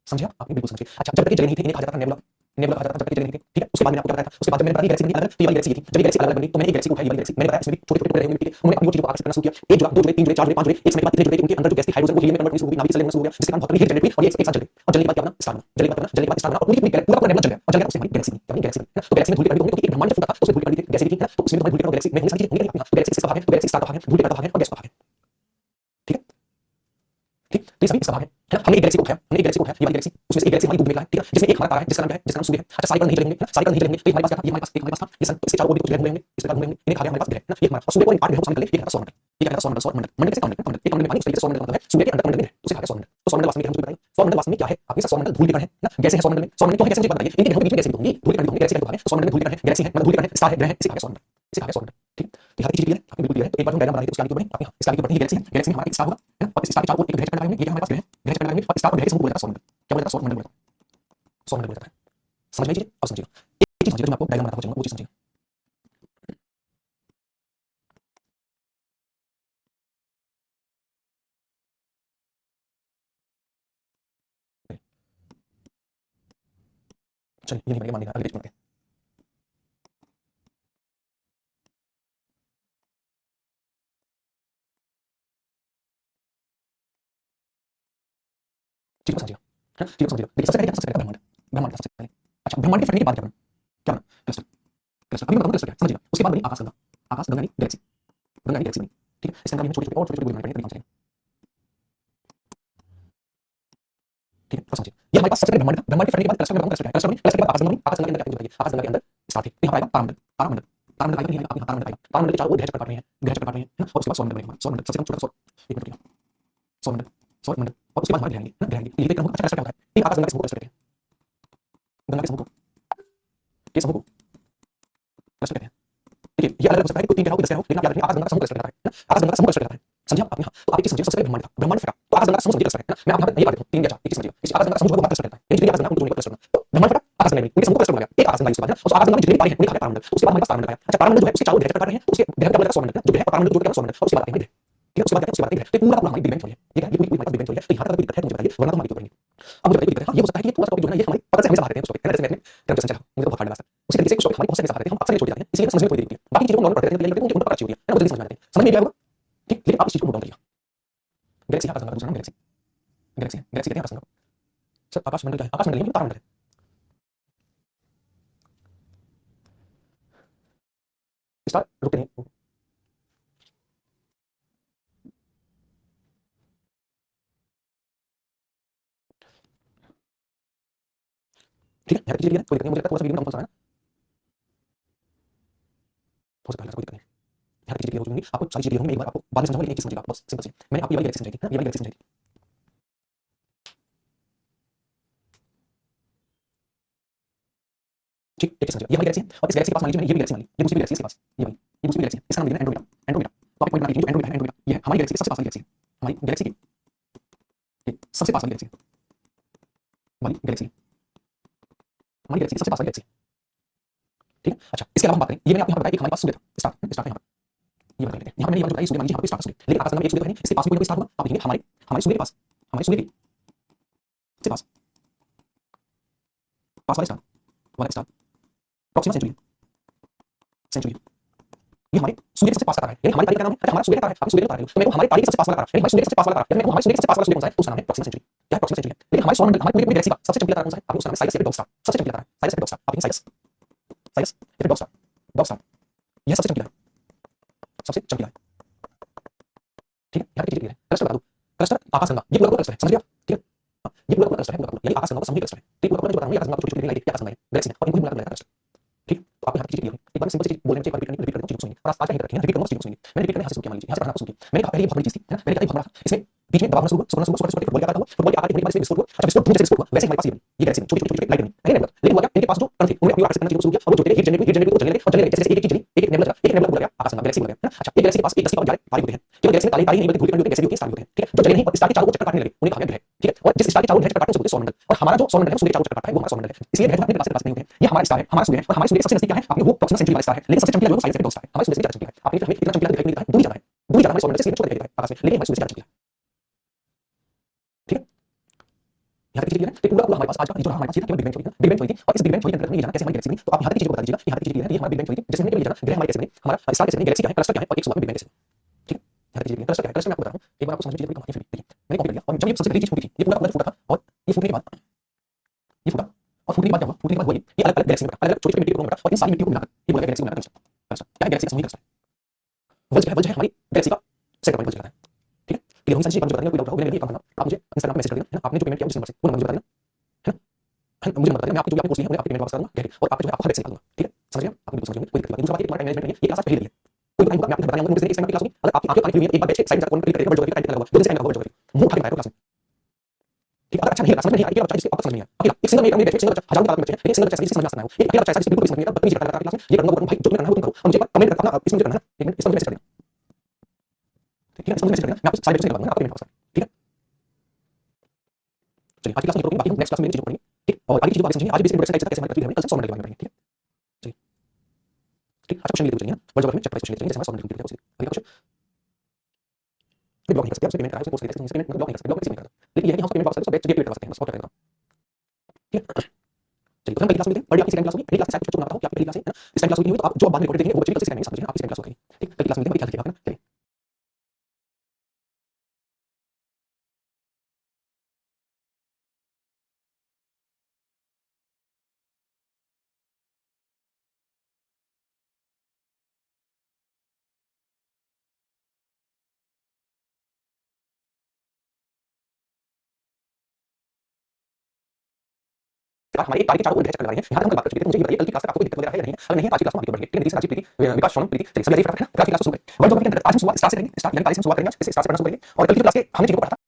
समझे आप? आपने बिल्कुल समझे। अच्छा, जब तक ये जगह नहीं थी इन्हें कहा जाता था नेबुला, नेबुला कहा जाता था, जब तक ये जगह नहीं थी, ठीक है? उसके बाद मैंने आपको क्या बताया था? उसके बाद जब मैंने बताया गैलेक्सी बनी अलग अलग, तो ये वाली गैलेक्सी थी, जब ये गैलेक्सी अलग अलग बनी तो मैंने एक गैलेक्सी को उठाई, ये वाली गैलेक्सी मैंने बताया इसमें भी छोटे छोटे टुकड़े रहे होंगे मिट्टी के, उन्होंने अपनी चीजों को आकर्षित करना शुरू किया, एक जुड़ा, दो जुड़े, तीन जुड़े, चार जुड़े, पांच जुड़े, एक समय के बाद इतने जुड़े कि उनके अंदर जो गैस थी हाइड्रोजन को हीलियम में कन्वर्ट करनी शुरू हो गई, नाभिक से लेना शुरू हो गया, जिसके कारण बहुत बड़ी हीट जनरेट हुई और ये एक साथ जल गए और जलने के बाद क्या बना? स्टार बना, जलने के बाद जलने के बाद स्टार बना और पूरी पूरा पूरा नेबुला जल गया और जल गया, उससे हमारी गैलेक्सी बनी, क्या बनी? गैलेक्सी बनी। तो गैलेक्सी में धूल के कण भी होंगे क्योंकि एक ब्रह्मांड जब फूटा था तो उसमें धूल के कण भी गैसें भी थी ना, तो उसमें धूल के कण गैलेक्सी में होंगी सारी चीजें होंगी, तो गैलेक्सी किसका भाग है? तो गैलेक्सी स्टार का भाग है, धूल के कण का भाग है और गैस का भाग है, ठीक है? ठीक, तो ये सभी इसका भाग है ना? हमने एक गैलेक्सी को उठाया, हमने एक गैलेक्सी को उठाया, ये वाली गैलेक्सी, उसमें से एक गैलेक्सी हमारी दूर निकला है, ठीक है? जिसमें एक हमारा तारा है जिसका नाम क्या है? जिसका नाम सूर्य है। अच्छा, सारे कण नहीं जलेंगे ना, सारे कण नहीं जलेंगे, तो ये हमारे पास क्या था? ये हमारे पास एक हमारे पास था, ये सन, तो इसके चारों ओर भी कुछ ग्रह घूम रहे होंगे, इस प्रकार घूम रहे होंगे, इन्हें कहा गया हमारे पास ग्रह ना, ये हमारा और सूर्य को इन 8 ग्रहों को शामिल कर ले, ये कहता सौरमंडल, ये कहता सौरमंडल, सौरमंडल, मंडल किसका मंडल? मंडल, एक मंडल में पानी, उस तरीके से सौरमंडल का मतलब है सूर्य के अंदर मंडल में है, उसे कहा गया सौरमंडल। तो सौरमंडल वास्तव में क्या है? मुझे बताइए, सौरमंडल वास्तव में क्या है? आपके साथ सौरमंडल धूल के कण है ना, गैसें हैं सौरमंडल में, सौरमंडल क्यों है? कैसे मुझे बताइए, इनके ग्रहों के बीच में गैसें भी होंगी, धूल के कण भी होंगे, गैलेक्सी का भाग है, तो सौरमंडल में धूल के कण है, गैलेक्सी है, मतलब धूल के कण है, स्टार है, ग्रह है, इसे कहा गया सौरमंडल, इसे कहा गया सौरमंडल, ठीक? तो यहाँ तक चीज क्लियर है, आपको बिल्कुल क्लियर है। तो एक बार हम डायग्राम बना देते हैं, उसके आगे क्यों बढ़ें? आप यहाँ इसके आगे क्यों बढ़ें? ये गैलेक्सी है, गैलेक्सी में हमारा एक स्टार होगा है ना, और इस स्टार के चारों ओर एक ग्रह चक्कर लगाएंगे, ये हमारे पास ग्रह है, ग्रह चक्कर लगाएंगे और स्टार और ग्रह के समूह को बोला जाता है सौरमंडल, क्या बोला जाता है? सौरमंडल बोला जाता है, सौरमंडल बोला जाता है। समझ में आई चीजें? अब समझिएगा, एक चीज समझिएगा जो मैं आपको डायग्राम बनाता हुआ चलूंगा, वो चीज समझिएगा। चलिए, ये नहीं बनेगा, मान लेना, अगले पेज पे बढ़ते हैं। चीज को समझिएगा, है ना? चीज को समझिएगा। देखिए सबसे पहले क्या था? सबसे पहले ब्रह्मांड, ब्रह्मांड था सबसे पहले। अच्छा, ब्रह्मांड के फटने के बाद क्या बना? क्या बना? Crystal, crystal. अभी मैं बताऊंगा क्रिस्टल क्या है, समझिएगा। उसके बाद बनी आकाशगंगा, आकाशगंगा यानी गैलेक्सी, गंगा यानी गैलेक्सी बनी, ठीक है? इसके अंदर हमें छोटे छोटे और छोटे छोटे बनाने पड़ेंगे तभी काम चलेगा, ठीक है? और समझिए ये हमारे पास सबसे पहले ब्रह्मांड था, ब्रह्मांड के फटने के बाद क्लस्टर में क्लस्टर है, क्लस्टर बनी, क्लस्टर के बाद आकाशगंगा बनी, आकाशगंगा के अंदर क्या बताइए? आकाशगंगा के अंदर स्टार थे, यहाँ पर आएगा तारामंडल, तारामंडल, तारामंडल आएगा नहीं आएगा? आपके यहाँ तारामंडल आएगा, तारामंडल के चारों ओर ग्रह चक्कर काट रहे हैं, ग्रह चक्कर काट रहे हैं, है ना? और उसके बाद सौरमंडल बनेगा, सौरमंडल सबसे कम छोटा सौर, एक मिनट रुकिए, सौरमंडल, सौरमंडल और उसके बाद हमारे ग्रह आएंगे ना, ग्रह आएंगे, ये क्रम होगा। अच्छा, क्लस्टर क्या होता है? ये आकाशगंगा के समूह को क्लस्टर कहते हैं, गंगा के समूह को, ये समूह को क्लस्टर कहते हैं। देखिए ये अलग अलग हो सकता है, कोई 3 ग्रह हो, 10 ग्रह हो, लेकिन आप याद रखिए आकाशगंगा का समूह क्लस्टर कहता है ना, आकाशगंगा का समूह क्लस्टर कहता है, समझिए आप यहाँ। तो आप एक चीज समझिए, सबसे पहले ब्रह्मांड था, ब्रह्मांड फटा तो आकाशगंगा का समूह समझिए क्लस्टर है ना। मैं आप यहाँ पे नहीं बात देता हूँ 3 या 4, एक चीज समझिए, इस आकाशगंगा का समूह को क्लस्टर कहता है, यानी जितनी आकाशगंगा उनको जोड़ने को क्लस्टर करना। तो ब्रह्मांड फटा, आकाशगंगा बनी, उनके समूह को क्लस्टर बना गया, एक आकाशगंगा उसके बाद ना, उस आकाशगंगा में जितने भी तारे हैं उन्हें कहा तारामंडल। तो उसके बाद हमारे पास तारामंडल आया। अच्छा, तारामंडल जो है उसके चारों ग्रह चक्कर काट रहे हैं, तो उसके ग्रह का बोला जाता है सौरमंडल, जो ग्रह और तारामंडल जोड़ के सौरमंडल, और उसके बाद आते हैं ग्रह, ठीक है? उसके बाद क्या है? उसके बाद ग्रह, तो पूरा पूरा हमारी बिग बैंग थ्योरी है, ठीक है? ये पूरी पूरी हमारी बिग बैंग थ्योरी है। तो यहाँ तक कोई दिक्कत है तो मुझे बताइए, वरना तो हमारी क्यों अब मुझे बताइए कोई दिक्कत है? हाँ, ये हो सकता है कि ये थोड़ा सा टॉपिक जो है ना ये हमारी पकड़ से हमेशा बाहर रहते हैं उस टॉपिक है ना, जैसे मैं अपने चला मुझे तो बहुत हार्ड लगा था। उसी तरीके से कुछ टॉपिक हमारी पकड़ से हमेशा बाहर रहते हैं, हम अक्सर ये छोड़ देते हैं, इसलिए समझ में थोड़ी देर लगती है। बाकी चीजों को नॉर्मल पढ़ते रहते हैं, उनकी पकड़ अच्छी होती है ना, वो जल्दी समझ में आ जाते हैं, समझ में नहीं आया होगा, ठीक? लेकिन आप इस चीज को नोट डाउन करिएगा। गैलेक्सी है आकाशगंगा, दूसरा नाम गैलेक्सी, गैलेक्सी है, गैलेक्सी कहते हैं आकाशगंगा। सर आकाशमंडल क्या है? आकाशमंडल नहीं है, तारामंडल है, स्टार रुकते नहीं, ठीक है? यहाँ तक चीजें क्लियर है, कोई दिक्कत नहीं, मुझे लगता है थोड़ा सा वीडियो में डाउन है ना, हो सकता है कोई दिक्कत नहीं। यहाँ तक चीजें क्लियर हो चुकी होंगी, आपको सारी चीजें क्लियर होंगी, मैं एक बार आपको बाद में समझाऊंगा, लेकिन एक चीज समझिएगा बस, सिंपल सी। मैंने आपको ये वाली गैलेक्सी समझाई थी ना, ये वाली गैलेक्सी समझाई थी, ठीक, एक चीज समझिए, ये हमारी गैलेक्सी है और इस गैलेक्सी के पास मान लीजिए मैंने ये भी गैलेक्सी मान ली, ये दूसरी गैलेक्सी है इसके पास, ये वाली, ये दूसरी गैलेक्सी है, इसका नाम लिखना है एंड्रोमेडा, एंड्रोमेडा। तो आप एक पॉइंट बना लीजिए, जो एंड्रोमेडा है, एंड्रोमेडा ये है हमारी गैलेक्सी की सबसे पास वाली गैलेक्सी है, हमारी गैलेक्सी की ये सबसे पास वाली गैलेक्सी है, हमारी गैलेक्सी, हमारी गैलेक्सी सबसे पास वाली गैलेक्सी। ठीक है, अच्छा इसके अलावा हम बात करें, ये मैंने आपको यहाँ बताया कि हमारे पास सूर्य था, स्टार स्टार है यहाँ पर, ये बता देते हैं, यहाँ पर मैंने ये वाला जो बताया सूर्य मान लीजिए यहाँ पे स्टार सूर्य, लेकिन आकाश में एक सूर्य है नहीं, इसके पास भी कोई ना कोई स्टार होगा। आप देखेंगे हमारे हमारे सूर्य के पास, हमारे सूर्य के पास पास वाला स्टार प्रॉक्सिमा सेंचुरी, सेंचुरी ये हमारे सूर्य के सबसे पास का तारा है, यानी हमारी तारीख का नाम है, अच्छा हमारा सूर्य का तारा है, आप सूर्य का तारा है, तो मैं को हमारी तारीख के सबसे पास वाला तारा, यानी हमारे सूर्य के सबसे पास वाला तारा, यानी मैं को हमारे सूर्य के सबसे पास वाला सूर्य कौन सा है, तो उसका नाम है प्रॉक्सिमा सेंचुरी, क्या है प्रॉक्सिमा सेंचुरी। लेकिन हमारे सौर मंडल, हमारे पूरी गैलेक्सी का सबसे चमकीला तारा कौन सा है, आप उसका नाम है साइरस डॉग स्टार, सबसे चमकीला तारा साइरस डॉग स्टार, आप देखेंगे Cyrus, Cyrus dog star, dog star यह सबसे चमकीला है, सबसे चमकीला है। ठीक है, यहाँ पे चीज है, क्लस्टर बता दो, क्लस्टर आकाशगंगा, ये पूरा क्लस्टर है, समझ गया। ठीक है, ये पूरा क्लस्टर है, पूरा यानी आकाशगंगा का समूह क्लस्टर है, ठीक है, पूरा जो बता रहा हूँ ये आकाशगंगा को छोटी-छोटी लाइट है, आकाशगंगा है, गैलेक्सी है और इनको मिलाकर बनाया क्लस्टर। ठीक, तो आपको यहाँ पे चीजें क्लियर है, एक बार सिंपल सी चीज बोलने में एक बार रिपीट करने में सुनेंगे और आज का रखेंगे, रिपीट करूंगा, चीजें सुनेंगे, मैंने रिपीट करने यहाँ से शुरू किया, मान लीजिए यहाँ से पढ़ना शुरू किया, मैंने कहा पहले ये बहुत बड़ी चीज थी, है ना, मैंने कहा ये बहुत बड़ा, इसमें बीच में दबाव होना शुरू हुआ, फुटबॉल के आकार का हुआ, फुटबॉल के आकार के होने के बाद इसमें विस्फोट हुआ, अच्छा विस्फोट जैसे विस्फोट हुआ वैसे हमारे पास ये गैलेक्सी में छोटी-छोटी लाइट बनी, है ना, लेकिन हुआ क्या, इनके पास जो कण थे उन्होंने अपनी आकर्षण करना शुरू किया और वो जोड़ते गए, हीट जनरेट हुई और जलने लगे और जैसे एक चीज जली, एक नेबुला चला, एक नेबुला बुझ गया, आकाशगंगा गैलेक्सी बुझ गया, है ना। अच्छा ये गैलेक्सी के पास एक 10 की पावर 11 तारे होते हैं, केवल गैलेक्सी में तारे नहीं बल्कि धूल के कण होते हैं, गैसें भी होती हैं, स्टार भी होते हैं, ठीक है, जो जले नहीं और स्टार के चारों ओर चक्कर काटने लगे उन्हें कहा गया ग्रह, ठीक है, और जिस स्टार के चारों ओर चक्कर काटते हैं उसे सौर मंडल, और हमारा जो सौर मंडल है सूर्य के चारों ओर चक्कर काटता है वो हमारा सौर मंडल है, इसलिए ग्रह अपने पास नहीं होते हैं, ये हमारा स्टार है, हमारा सूर्य है और हमारे सूर्य के सबसे नजदीक क्या है, आपने वो प्रॉक्सिमा सेंचुरी वाला स्टार है, लेकिन सबसे चमकीला जो है साइरस डॉग स्टार है, हमारे सूर्य से ज्यादा चमकीला है, आपने हमें इतना चमकीला दिखाई नहीं देता है, दूरी ज्यादा है, दूरी ज्यादा हमारे सौर मंडल से छोटा दिखाई देता है आकाश में, लेकिन हमारे सूर्य से ज्यादा चमकीला है। ठीक है, यहाँ तक चीजें क्लियर है, तो पूरा पूरा हमारे पास आज का जो हमारे पास ये था केवल बिग बैंग थ्योरी था, बिग बैंग थ्योरी थी और इस बिग बैंग थ्योरी के अंतर्गत में ये जाना कैसे हमारी गैलेक्सी बनी, तो आप यहाँ तक चीजें को बता दीजिएगा, यहाँ तक चीजें क्लियर है, ये हमारा बिग बैंग थ्योरी थी, जिसमें हमने केवल ये जाना ग्रह हमारे कैसे बने, हमारा स्टार कैसे बने, गैलेक्सी क्या है, क्लस्टर क्या है और एक सुबह में बिग बैंग कैसे। ठीक है, यहाँ तक चीजें क्लियर, क्लस्टर क्या है, क्लस्टर मैं आपको बता रहा हूँ, एक बार आपको समझ चीजें बड़ी कम आती है, देखिए मैंने कॉपी कर लिया और जब ये सबसे पहली चीज फूटी थी, ये पूरा पूरा फूटा था और ये फूटने के बाद ये फूटा और फूटने के बाद क्या हुआ, फूटने के बाद हुआ ये अलग अलग गैलेक्सी में बटा, अलग अलग छोटी छोटी मिट्टी के टुकड़ों में बटा और इन सारी मिट्टी को मिलाकर ये बोला गैलेक्सी को मिलाकर क्लस्टर, क्लस्टर क्या है, गैलेक्सी का समूह क्लस्टर, वज्र है हमारी गैलेक्सी का सेंटर पॉइंट वज्र है। ठीक है, क्लियर होगी सारी चीजें, मुझे बता देना, कोई डाउट हो मैंने ये काम करना, आप मुझे इंस्टाग्राम पे मैसेज कर देना, है ना, आपने जो पेमेंट किया उस नंबर से वो नंबर मुझे बता देना, है ना, मुझे बता देना, मैं आपकी जो आपने कोर्स लिया है आपकी पेमेंट वापस करूंगा, ठीक है, और आपको जो है आपको हर एक से निकालूंगा, ठीक है, समझ गए आप, बिल्कुल समझ गए, कोई दिक्कत नहीं। दूसरा बात ये तुम्हारा टाइम मैनेजमेंट नहीं है, ये क्लास पहले ली है, कोई बताएगा मैं आपको बताया हूं, मुझे एक सेकंड की क्लास होगी, अगर आपकी आंखें काली हुई है एक बार बैठ के साइड में क्लिक करेगा, ज्योग्राफी टाइप लगा हुआ, 2 सेकंड लगा हुआ ज्योग्राफी, मुंह उठा के बैठो क्लास में। ठीक है, अगर अच्छा नहीं लगा, समझ में नहीं आ रही है, बच्चा जिसको आपको समझ नहीं आया, अकेला एक सिंगल में बैठे, सिंगल बच्चा हजारों की तादाद में बच्चे हैं, लेकिन सिंगल बच्चा जिससे समझ में आ सकता है, एक अकेला बच्चा जिससे बिल्कुल समझ नहीं आता, बदतमीजी करता है क्लास में, ये करूंगा वो करूंगा, भाई जो तुम्हें करना है वो तुम करो, और मुझे कमेंट करना अपना, इसमें मुझे करना है, एक मिनट इसमें मैसेज कर देना, ठीक है, इसमें मैसेज कर देना, मैं आपको सारे बच्चों से करवाऊंगा, आपको पेमेंट वापस करें, ठीक है। चलिए आज की क्लास में करूंगी, बाकी हम नेक्स्ट क्लास में चीजों पढ़ेंगे, ठीक, और आगे चीजों को आगे समझेंगे, आज बेसिक इंट्रोडक्शन टाइप से कैसे हमारी पृथ्वी है, कल सौर मंडल के बारे में पढ़ेंगे, ठीक है, चलिए, ठीक, अच्छा क्वेश्चन लेते चलिए ना, वर्ल्ड ज्योग्राफी में चैप्टर क्वेश्चन लेते चलिए, जैसे हमारा सौर मंडल कंप्लीट है, अगला क्वेश्चन ब्लॉक नहीं कर सकते, आपसे पेमेंट कराया, उसने कोर्स लेते हैं, पेमेंट ब्लॉक नहीं कर सकते, ब्लॉक नहीं कर सकते, लेकिन ये है कि हम पेमेंट वापस करें तो बैच पेमेंट करवा सकते हैं, बस और क्या करेगा, ठीक है। चलिए तो हम पहली क्लास में मिलते हैं, बड़ी आपकी सेकंड क्लास होगी, पहली क्लास से बच्चों को बताता हूं कि आपकी पहली क्लास है ना, इस टाइम क्लास होगी नहीं हुई तो आप जो आप बाद में रिकॉर्ड देखेंगे वो बच्चे भी कल से सेकंड में साथ बजेगा, आपकी सेकंड क्लास होगी, ठीक, पहली क्लास में मिलते हैं, बड़ी ख्याल रखिएगा, है ना, चलिए। हमारे एक तारीख के चारों ओर ग्रह चक्कर लगा रहे हैं, यहाँ तक हम बात कर चुके थे, मुझे ये बताइए कल की क्लास तक आपको कोई दिक्कत वगैरह है या नहीं है, अगर नहीं है तो आज की क्लास में आगे बढ़ेंगे, ठीक है, नीतीश राजीव प्रीति, विकास सोनम प्रीति, चलिए सभी फटाफट क्लास की क्लास शुरू करें। वर्ल्ड ज्योग्राफी के अंतर्गत आज हम शुरुआत स्टार से करेंगे, स्टार यानी तारे से शुरुआत करेंगे, इससे स्टार से पढ़ना शुरू करेंगे और कल की क्लास के हमने चीजों को पढ़ा था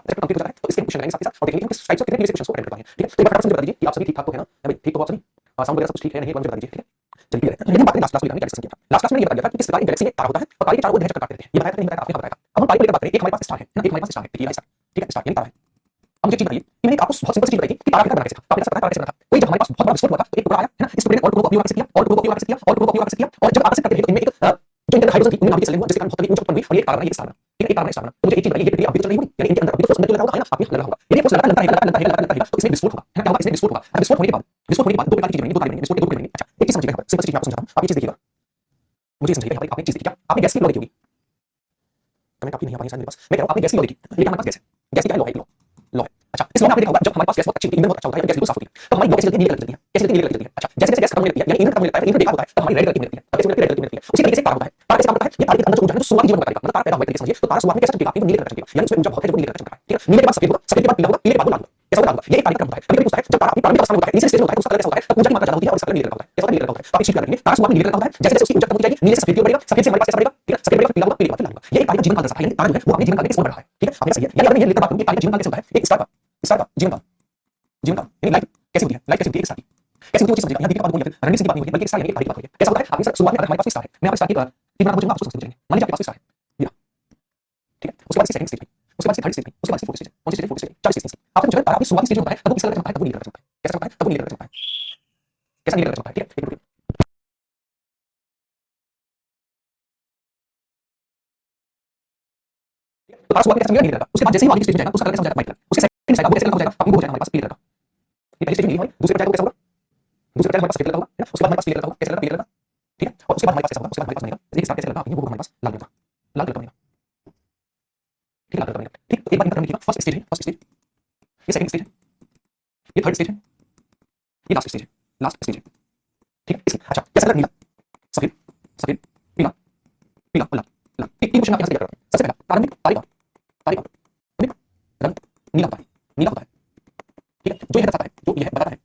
चैप्टर कंप्लीट हो जाता है, तो इसके क्वेश्चन लगाएंगे साथ ही साथ और देखेंगे हम किस टाइप से कितने क्वेश्चन को अटेंड कर पाएंगे, ठीक है। तो एक बार फटाफट से बता दीजिए कि आप सभी ठीक ठाक तो है ना, भाई ठीक तो आप सभी, साउंड वगैरह सब कुछ ठीक है नहीं, मुझे बता दीजिए, ठीक है। चलिए क्लियर है, लेकिन बात करें लास्ट क्लास में क्या डिस्कस किया था, लास्ट क्लास में ये बताया था कि किस प्रकार गैलेक्सी में तारा होता है और तारे के चारों ओर ग्रह चक्कर काटते रहते हैं, ये बताया था नहीं बताया, आपने बताया। अब हम तारे को लेकर बात करें, एक हमारे पास स्टार है ना, एक हमारे पास स्टार है, ये स्टार, ठीक है, स्टार यानी तारा है। अब मुझे चीज बताइए कि मैंने आपको बहुत सिंपल सी चीज बताई थी कि तारा आखिरकार बना कैसे था, आपने पता तारा कैसे बना था, कोई जब हमारे पास बहुत बड़ा विस्फोट हुआ था तो एक टुकड़ा आया है ना, इस टुकड़े ने और टुकड़ों को अपनी ओर आकर्षित किया और टुकड़ों को अपनी ओर आकर्षित किया और टुकड़ों को अपनी ओर आकर्षित किया और जब आकर्षित करते हैं तो इनमें एक जो इनके अंदर हाइड्रोजन थी उन्हें नाभिक संलग्न हुआ जिसके कारण बहुत ऊंचा उत्पन्न हुई और ये तारा बना, ये स्टार बना, ठीक है, एक तारा बना, स्टार बना। तो मुझे एक चीज बताइए, ये प्रक्रिया अभी तो चल रही होगी, यानी इनके अंदर अभी तो फोर्स लगा होगा, है ना, आप यहाँ लगा होगा, यदि फोर्स लगातार लगता है तो इसमें विस्फोट होगा, है ना, क्या होगा, इसमें विस्फोट होगा। अब विस्फोट होने के बाद दो प्रकार की चीजें बनेंगी, दो तारे बनेंगे, विस्फोट के दो बनेंगे। अच्छा एक चीज समझिएगा, यहाँ पर सिंपल सी चीज मैं आपको समझाता हूँ, आप ये चीज देखिएगा, मुझे समझिएगा, यहाँ पर आपने एक चीज देखी, क्या आपने गैस की लॉ देखी होगी, कमेंट आपकी नहीं आ पाई शायद मेरे पास, मैं कह रहा हूँ आपने गैस की लॉ देखी, लेकिन हमारे पास गैस है, गैस की क्या लॉ है, लॉ है। अच्छा इस लॉ में आपने देखा होगा जब हमारे पास गैस बहुत अच्छी होती है, ईंधन बहुत अच्छा होता है, गैस बिल्कुल साफ होती है, तो हमारी लॉ कैसे चलती है, नीले कलर की चलती है, कैसे चलती है, नीले कलर की चलती है। अच्छा जैसे जैसे गैस कम होने लगती है यानी ईंधन कम होने लगता है, ईंधन बेकार होता है, तो हमारी रेड कलर की मिलती है, अब कैसे मिलती है, रेड कलर की मिलती है। उसी तरीके से तारा होता है, तारा कैसे काम करता है, ये तारे के अंदर जो ऊर्जा है तो शुरुआती जीवन बताएगा, मतलब तारा पैदा हुआ है, समझिए, तो तारा शुरुआत में कैसे चमकेगा, आपको नीले कलर का चमकेगा, यानी उसमें ऊर्जा बहुत है जो नीले कलर का चमकता है, ठीक है। नीले के बाद सफेद होगा, सफेद के बाद पीला होगा, पीले के बाद लाल होगा, कैसा होगा, ये एक तारे का क्रम होता है। कभी कभी पूछता है जब तारा अपनी प्रारंभिक अवस्था में होता है, इनिशियल स्टेज में होता है, तो उसका कलर कैसा होता है, तब ऊर्जा की मात्रा ज्यादा होती है और इसका कलर नीले कलर का होता है, कैसा नीले कलर का होता है। तो आप इस चीज को याद रखेंगे, तारा शुरुआत में नीले कलर का होता है, जैसे जैसे उसकी ऊर्जा कम होती जाएगी नीले से सफेद की ओर बढ़ेगा, सफेद से हमारे पास कैसा बढ़ेगा, ठीक है, सफेद बढ़ेगा, पीला होगा, पीले के बाद लाल होगा। ये एक तारे का जीवन काल दर्शाता है, यानी तारा जो है वो अपने जीवन काल में किस ओर बढ़ रहा है, ठीक है, आपने सही है। यानी अगर मैं ये लेकर बात करूं कि तारे का जीवन काल कैसे होता है, एक स्टार का जीवन काल, जीवन काल यानी लाइफ कैसे होती है, लाइफ कैसे होती है एक स्टार की। कैसे होती है वो चीज समझिएगा। यहाँ दीपिका पादुकोण या फिर रणवीर सिंह की बात नहीं हो रही है, बल्कि एक स्टार यानी कि हार्दिक पांड्या। कैसा होता है आपके सर शुरुआत में हमारे पास स्टार है, मैं यहाँ पे स्टार की टीम बनाना आपको समझ जाएंगे। मान लीजिए आपके पास स्टार है, या ठीक है, उसके बाद सेकंड स्टेज, उसके बाद थर्ड स्टेज, उसके बाद फोर्थ स्टेज, कौन सी स्टेज, फोर्थ स्टेज, चार स्टेज। आपने जो है आपकी शुरुआती स्टेज में होता है, तब वो किस तरह का चमकता है, तब वो नीले कलर का चमकता है। कैसा चमकता है, तब वो नीले कलर का चमकता है, कैसा नीले कलर का चमकता है, ठीक है। तो तारा शुरुआत में कैसा मिलेगा, नीले कलर का। उसके बाद जैसे ही वो आगे स्टेज में जाएगा उसका कलर कैसा हो जाएगा, व्हाइट कलर। उसके सेकंड स्टेज आएगा, वो कैसे कलर का हो जाएगा, अभी वो हो जाएगा हमारे पास पीले कलर का। ये पहली स्टेज में नीली हमारी, दूसरे पे जाएगा वो कैसा होगा, दूसरे पे जाएगा हमारे पास सफेद कलर का होगा, है ना। उसके बाद हमारे पास पीले कलर का होगा, कैसा कलर, पीले कलर का, ठीक है। और उसके बाद हमारे पास कैसा होगा, उसके बाद हमारे पास बनेगा एक स्टार कैसे कलर का, वो होगा हमारे पास लाल कलर का, लाल कलर का बनेगा, ठीक है, लाल कलर का बनेगा, ठीक। तो एक बार इनका क्रम लिखिएगा, फर्स्ट स्टेज है, फर्स्ट स्टेज, ये सेकंड स्टेज है, ये थर्ड स्टेज है, ये लास्ट स्टेज है, लास्ट स्टेज है, ठीक है। इसमें अच्छा कैसा कलर, नीला, सफेद, सफेद, पीला, पीला और लाल, लाल। तीन क्वेश्चन आप यहाँ से तैयार करें। सबसे पहला प्रारंभिक तालिका, तालिका प्रारंभिक रंग नीला होता है, नीला होता है, ठीक है। जो यह बताता है, जो यह बताता है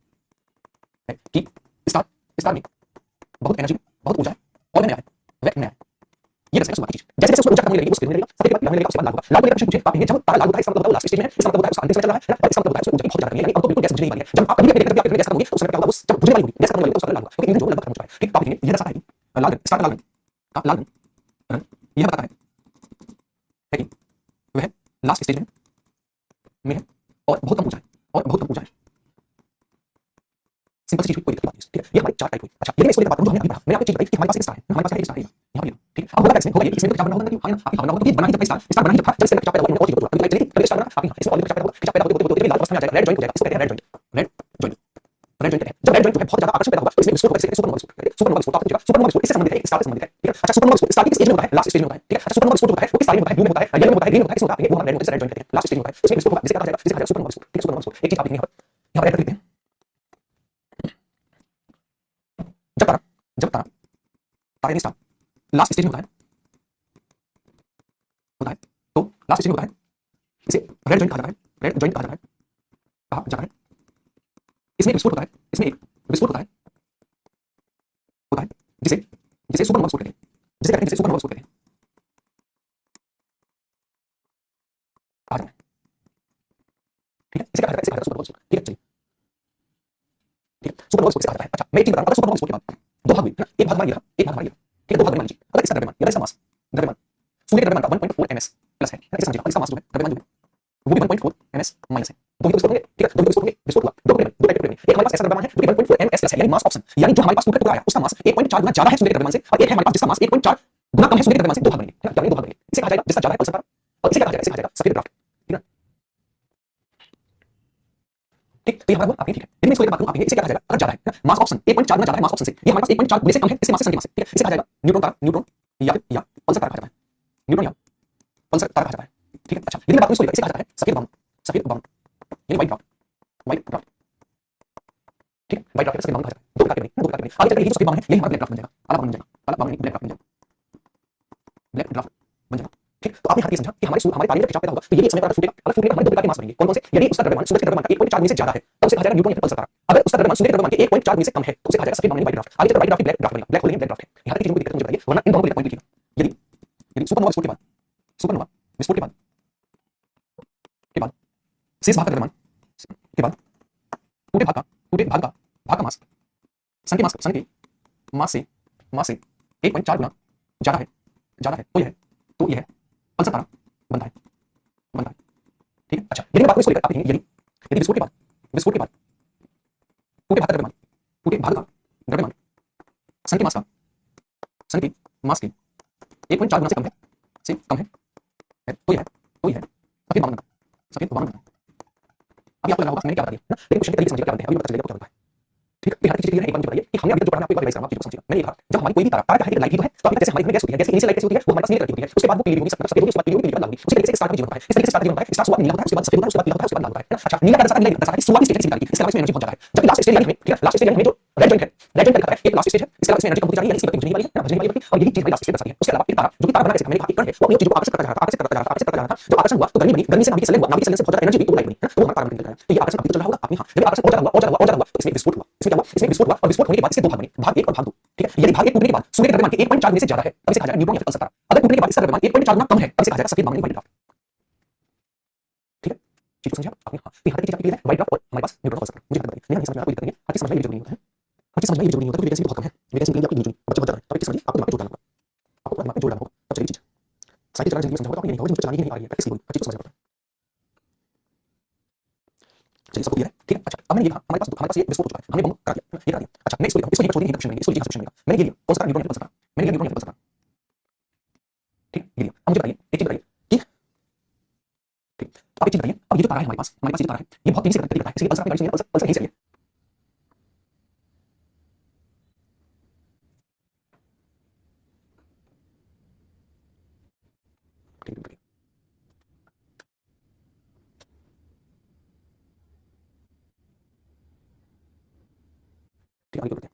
कि स्टार, स्टार में बहुत एनर्जी, बहुत ऊर्जा है और वह नया है, वह नया है। ये दर्शाएगा शुरुआती चीज। जैसे जैसे उसमें ऊर्जा खत्म होने लगेगी, उसके मिलेगा, सफेद के बाद पीला मिलेगा, उसके बाद लाल होगा। लाल को लेकर प्रश्न पूछे आप कहेंगे जब तारा लाल होता है इसका मतलब होता है लास्ट स्टेज में है, इसका मतलब होता है उसका अंतिम समय चल रहा है, इसका मतलब होता है उसमें ऊर्जा बहुत ज्यादा कमी है, अब तो बिल्कुल गैस बुझने वाली है। जब आप कभी भी देखते हैं आप गैस खत्म होगी तो उस समय क्या होगा, जब बुझने वाली होगी, गैस खत्म होने वाली होगी, उसका लाल होगा, क्योंकि जो लगभग खत्म हो चुका है, ठीक। तो आप देखेंगे ये दर्शाता है कि लाल रंग, स्टार का लाल रंग, लाल रंग, यह बताता है कि वह लास्ट स्टेज में है और बहुत कम ऊर्जा है, और बहुत कम ऊर्जा है। सिंपल सी चीज हुई, कोई दिक्कत बात नहीं, ठीक है। ये हमारी चार टाइप हुई। अच्छा लेकिन इसको लेकर बात करूं जो हमने अभी पढ़ा, मैंने आपको चीज बताई कि हमारे पास एक स्टार है, हमारे पास एक स्टार है, यहाँ पे ठीक। अब होगा इसमें, होगा ये इसमें तो चार बना होगा कि हाँ आपकी भावना होगा कि बना ही जब स्टार, स्टार बना ही जब था, जब इससे चार पैदा हुआ और चीज होगा, चलिए कभी स्टार बना आपकी इसमें और चार पैदा होगा, चार पैदा होते लाल अवस्था में आ जाएगा, रेड जॉइंट हो जाएगा, इसको कहते हैं red joint, red joint, red joint है। जब रेड जॉइंट जो है बहुत ज्यादा आकर्षण पैदा होगा तो इसमें विस्फोट होगा, सुपरनोवा विस्फोट, सुपरनोवा विस्फोट आपको दिखेगा, सुपरनोवा विस्फोट इससे संबंधित है, एक स्टार से संबंधित है, ठीक है। अच्छा सुपरनोवा विस्फोट स्टार की स्टेज में होता है, लास्ट स्टेज में होता है, ठीक है। अच्छा सुपरनोवा विस्फोट होता है वो किस स्टार में होता है, ब्लू में होता है, येलो में होता है, ग्रीन में होता है, इसमें होता है वो हम रेड में, रेड जॉइंट कहते हैं, लास्ट स्टेज में होता है। इसमें विस्फोट होगा जिसे कहा जाएगा, जिसे कहा जाएगा सुपरनोवा विस्फोट, ठीक है। सुपरनोवा विस्फोट एक चीज आप देखेंगे यहाँ पर रेड लिखते हैं। जब तारा, जब तारा, तारा यानी स्टार लास्ट स्टेज में होता है, तो लास्ट स्टेज में होता है, इसे रेड जॉइंट कहा जाता है, रेड जॉइंट कहा जाता है, कहा जाता है। इसमें एक विस्फोट होता है, इसमें एक विस्फोट होता है, जिसे जिसे सुपरनोवा विस्फोट कहते हैं, जिसे कहते हैं, जिसे सुपरनोवा विस्फोट कहते हैं। आ जाए ठीक है, इसे कहा जाता है, इसे कहा जाता है सुपरनोवा विस्फोट, ठीक है। चलिए ठीक है, सुपरनोवा विस्फोट इसे कहा जाता है। अच्छा मैं एक चीज बता रहा हूं, सुपरनोवा विस्फोट के बाद दो भाग हुए, एक भाग हमारा ये रहा, एक भाग हमारा ये रहा, ठीक है। दो भाग में मान लीजिए अगर इसका द्रव्यमान या इसका मास, द्रव्यमान सूर्य के द्रव्यमान का 1.4 ms प्लस है, इसे समझिए, इसका मास जो है द्रव्यमान जो है वो भी 1.4 ms माइनस है। दो ही विस्फोट होंगे, ठीक है, दो विस्फोट होंगे, विस्फोट हुआ दो टाइप के प्लेन, एक हमारे पास ऐसा द्रव्यमान है जो कि 1.4 ms प्लस है, यानी मास ऑप्शन, यानी जो हमारे पास सूर्य का टुकड़ा आया उसका मास 1.4 गुना ज्यादा है सूर्य के द्रव्यमान से, और एक है हमारे पास जिसका मास 1.4 गुना कम है सूर्य के द्रव्यमान से, दो भाग बनेंगे, यानी दो भाग बनेंगे। इसे कहा जाएगा जिसका ज्यादा है पल्सर तारा, और इसे कहा जाएगा, इसे कहा जाएगा सफेद ड्राफ्ट, ठीक है। ठीक तो ये हमारा हुआ आपके, ठीक है। इनमें इसको लेकर बात करूं आपके, इसे क्या कहा जाएगा अगर ज्यादा है मास ऑप्शन 1.4 गुना ज्यादा है मास ऑप्शन से, ये हमारे पास 1.4 गुने से कम है, इससे मास से सेंटीमास, ठीक है। इसे कहा जाएगा न्यूट्रॉन तारा, न्यूट्रॉन या पल्सर तारा कहा जाता है, न्यूट्रॉन या पल्सर तारा कहा जाता है, ठीक है। अच्छा लेकिन बात करूं इसको लेकर, इसे कहा जाता है सफेद बाउंड, सफेद बाउंड यानी व्हाइट ड्राफ्ट, व्हाइट ड्राफ्ट, ठीक है। व्हाइट ड्राफ्ट सफेद बाउंड कहा जाता है। दो प्रकार के बने, दो प्रकार के बने। आगे चलकर ये जो सफेद बाउंड है यही हमारा ब्लैक ड्राफ्ट बन जाएगा, काला बाउंड बन जाएगा, काला बाउंड नहीं ब्लैक ड्राफ्ट बन जाएगा, ब्लैक ड्राफ्ट बन जाएगा, ठीक। तो आपने यहाँ ये समझा कि हमारे तारे में खिंचाव पैदा होगा तो ये भी एक समय पर फूटेगा, अगर फूटेगा हमारे दो प्रकार के मास बनेंगे, कौन कौन से, यदि उसका द्रव्यमान सूरज के द्रव्यमान का 1.4 गुने से ज्यादा है तो उसे कहा जाएगा न्यूट्रॉन या पल्सर तारा, अगर उसका द्रव्यमान सूरज के द्रव्यमान के 1.4 गुने से कम है तो उसे कहा जाएगा सफेद बाउंड यानी व्हाइट ड्राफ्ट। आगे चलकर व्हाइट ड्राफ्ट ब्लैक ड्राफ्ट बनेगा, ब्लैक होल यानी ब्लैक ड्राफ्ट है। यहाँ तक चीजों को दिक्कत मुझे बताइए, वरना इन दोनों को पॉइंट लिखिएगा। यदि यदि सुपरनोवा विस्फोट के बाद, सुपरनोवा विस्फोट के बाद शेष भाग का द्रव्यमान के बाद टूटे भाग का मास सन के मास से 1.4 गुना ज्यादा है तो यह पल्सर तारा बनता है, ठीक है। अच्छा यदि बात को इसको लेकर आप देखेंगे, यदि विस्फोट के बाद टूटे भाग का द्रव्यमान सन के मास के 1.4 गुना से कम है तो यह सफेद बाउंड बनता है। अभी आपको लगा होगा मैंने क्या बता दिया ना, लेकिन क्वेश्चन के तरीके समझिए क्या बनते हैं, अभी पता चलेगा क्या होता है, ठीक है। यहाँ की चीजें एक बार मुझे बताइए कि हमने अभी तक जो पढ़ा मैं आपको एक बार रिवाइज करूंगा, चीजों को समझिएगा। मैंने ये कहा जब हमारी कोई भी तारा का है लाइट ही तो है, तो अभी जैसे हमारी गैस होती है, गैस की इनिशियल लाइट कैसी होती है, वो हमारे पास नीले कलर की होती है, उसके बाद वो पीली होगी, सफेद होगी, उसके बाद पीली होगी, पीली बाद लाल होगी। उसी तरीके से स्टार का जीवन होता है, इस तरीके से स्टार का जीवन होता है, स्टार शुरुआत में नीला होता है, उसके बाद सफेद होता है, उसके बाद पीला होता है, उसके बाद लाल होता है। अच्छा नीला का दर्शाता है कि शुरुआती स्टेज किसी तारे की, इसके अलावा इसमें एनर्जी बहुत ज्यादा है, जबकि लास्ट स्टेज में, ठीक है, लास्ट स्टेज में जो रेड जॉइंट है, रेड जॉइंट का एक लास्ट स्टेज है, इसके अलावा इसमें एनर्जी कम होती जा रही है, इसकी बत्ती बुझने वाली है ना, बुझने वाली है, और यही चीज लास्ट स्टेज दर्शाती है। उसके अलावा एक तारा जो कि तारा बना कैसे, मैंने कहा एक कण है, वो अपनी चीजों को आकर्षित करता जा रहा था, जब आकर्षण हुआ तो गर्मी बनी, गर्मी से नाभिक से बहुत ज्यादा एनर्जी हुई तो लाइट बनी, तो हमारा तारा निकल रहा है। तो ये आकर्षण अभी तो चल रहा होगा आपके, हाँ जब आकर्षण और ज्यादा हुआ तो इसमें विस्फोट हुआ, इसमें क्या हुआ, इसमें विस्फोट हुआ, और विस्फोट होने के बाद इसके दो भाग बने, भाग 1 और भाग 2, ठीक है। यदि भाग 1 टूटने के बाद सूर्य के द्रव्यमान के 1.4 गुने से ज्यादा है तब इसे कहा जाएगा न्यूट्रॉन या पल्सर तारा, अगर टूटने के बाद इसका द्रव्यमान 1.4 गुना कम है तब इसे कहा जाएगा सफेद बाउंड यानी व्हाइट ड्राफ्ट, ठीक है। चीज को समझा आपने, हाँ तो यहाँ तक चीज आपकी क्लियर है, व्हाइट ड्राफ्ट और हमारे पास न्यूट्रॉन पल्सर। मुझे बताइए नहीं समझ में कोई दिक्कत नहीं है, हर चीज समझना ये जरूरी होता है। हर चीज समझना ये जरूरी नहीं होता क्योंकि वैकेंसी बहुत कम है, वैकेंसी के लिए आपकी न्यूज बच्चे बहुत ज्यादा है, तो एक चीज समझिए आपको दिमाग में जोर डालना होगा, आपको दिमाग में जोर डालना होगा, तब चलेगी चीज। साइकिल चलाना जिंदगी में समझाओगे तो आपको ये नहीं होगा जिसको चलानी ही नहीं आ रही है, प्रैक्टिस की हर चीज को समझना पड़ता है। चलिए सबको क्लियर है, ठीक है। अच्छा अब मैंने ये कहा हमारे पास ये विस्फोट हो चुका है, हमने बम करा दिया, ये करा दिया। अच्छा मैं इसको लिखा हूं, इसको यहीं पर छोड़ देंगे, इसको लीजिए क्वेश्चन मिलेगा, मैंने ये लिया कौन सा न्यूट्रॉन या पल्सर, मैंने लिया न्यूट्रॉन या पल्सर, ठीक ये लिया। अब मुझे बताइए एक चीज बताइए, ठीक ठीक अब एक चीज बताइए, अब ये जो तारा है हमारे पास ये जो तारा है ये बहुत तेजी से गति करता है, इसलिए पल्सर आपने पल्सर पल्सर यहीं से आइए, ठीक है ठीक आगे बढ़ते हैं।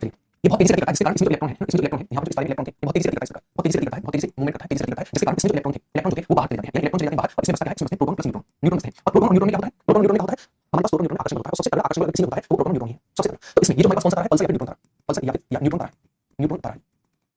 चलिए ये बहुत तेजी से गति करता है, जिसके कारण इसमें जो इलेक्ट्रॉन है, इसमें जो इलेक्ट्रॉन है यहाँ पर जो स्पाइरल इलेक्ट्रॉन थे ये बहुत तेजी से गति करता है, बहुत तेजी से गति करता है, बहुत तेजी से मूवमेंट करता है, तेजी से गति करता है, जिसके कारण इसमें जो इलेक्ट्रॉन थे, इलेक्ट्रॉन जो थे वो बाहर चले जाते हैं, इलेक्ट्रॉन चले जाते हैं बाहर और इसमें बचता है, इसमें बचते हैं प्रोटॉन प्लस न्यूट्रॉन, न्यूट्रॉन बचते हैं। और प्रोटॉन और न्यूट्रॉन में क्या होता है, प्रोटॉन न्यूट्रॉन में क्या होता है, हमारे पास प्रोटॉन न्यूट्रॉन आकर्षण होता है, सबसे पहला आकर्षण वाला किसी में होता है वो प्रोटॉन न्यूट्रॉन ही है सबसे पहला। तो इसमें ये जो हमारे पास कौन सा तारा है, पल्सर या न्यूट्रॉन तारा, पल्सर या न्यूट्रॉन तारा है, न्यूट्रॉन तारा है,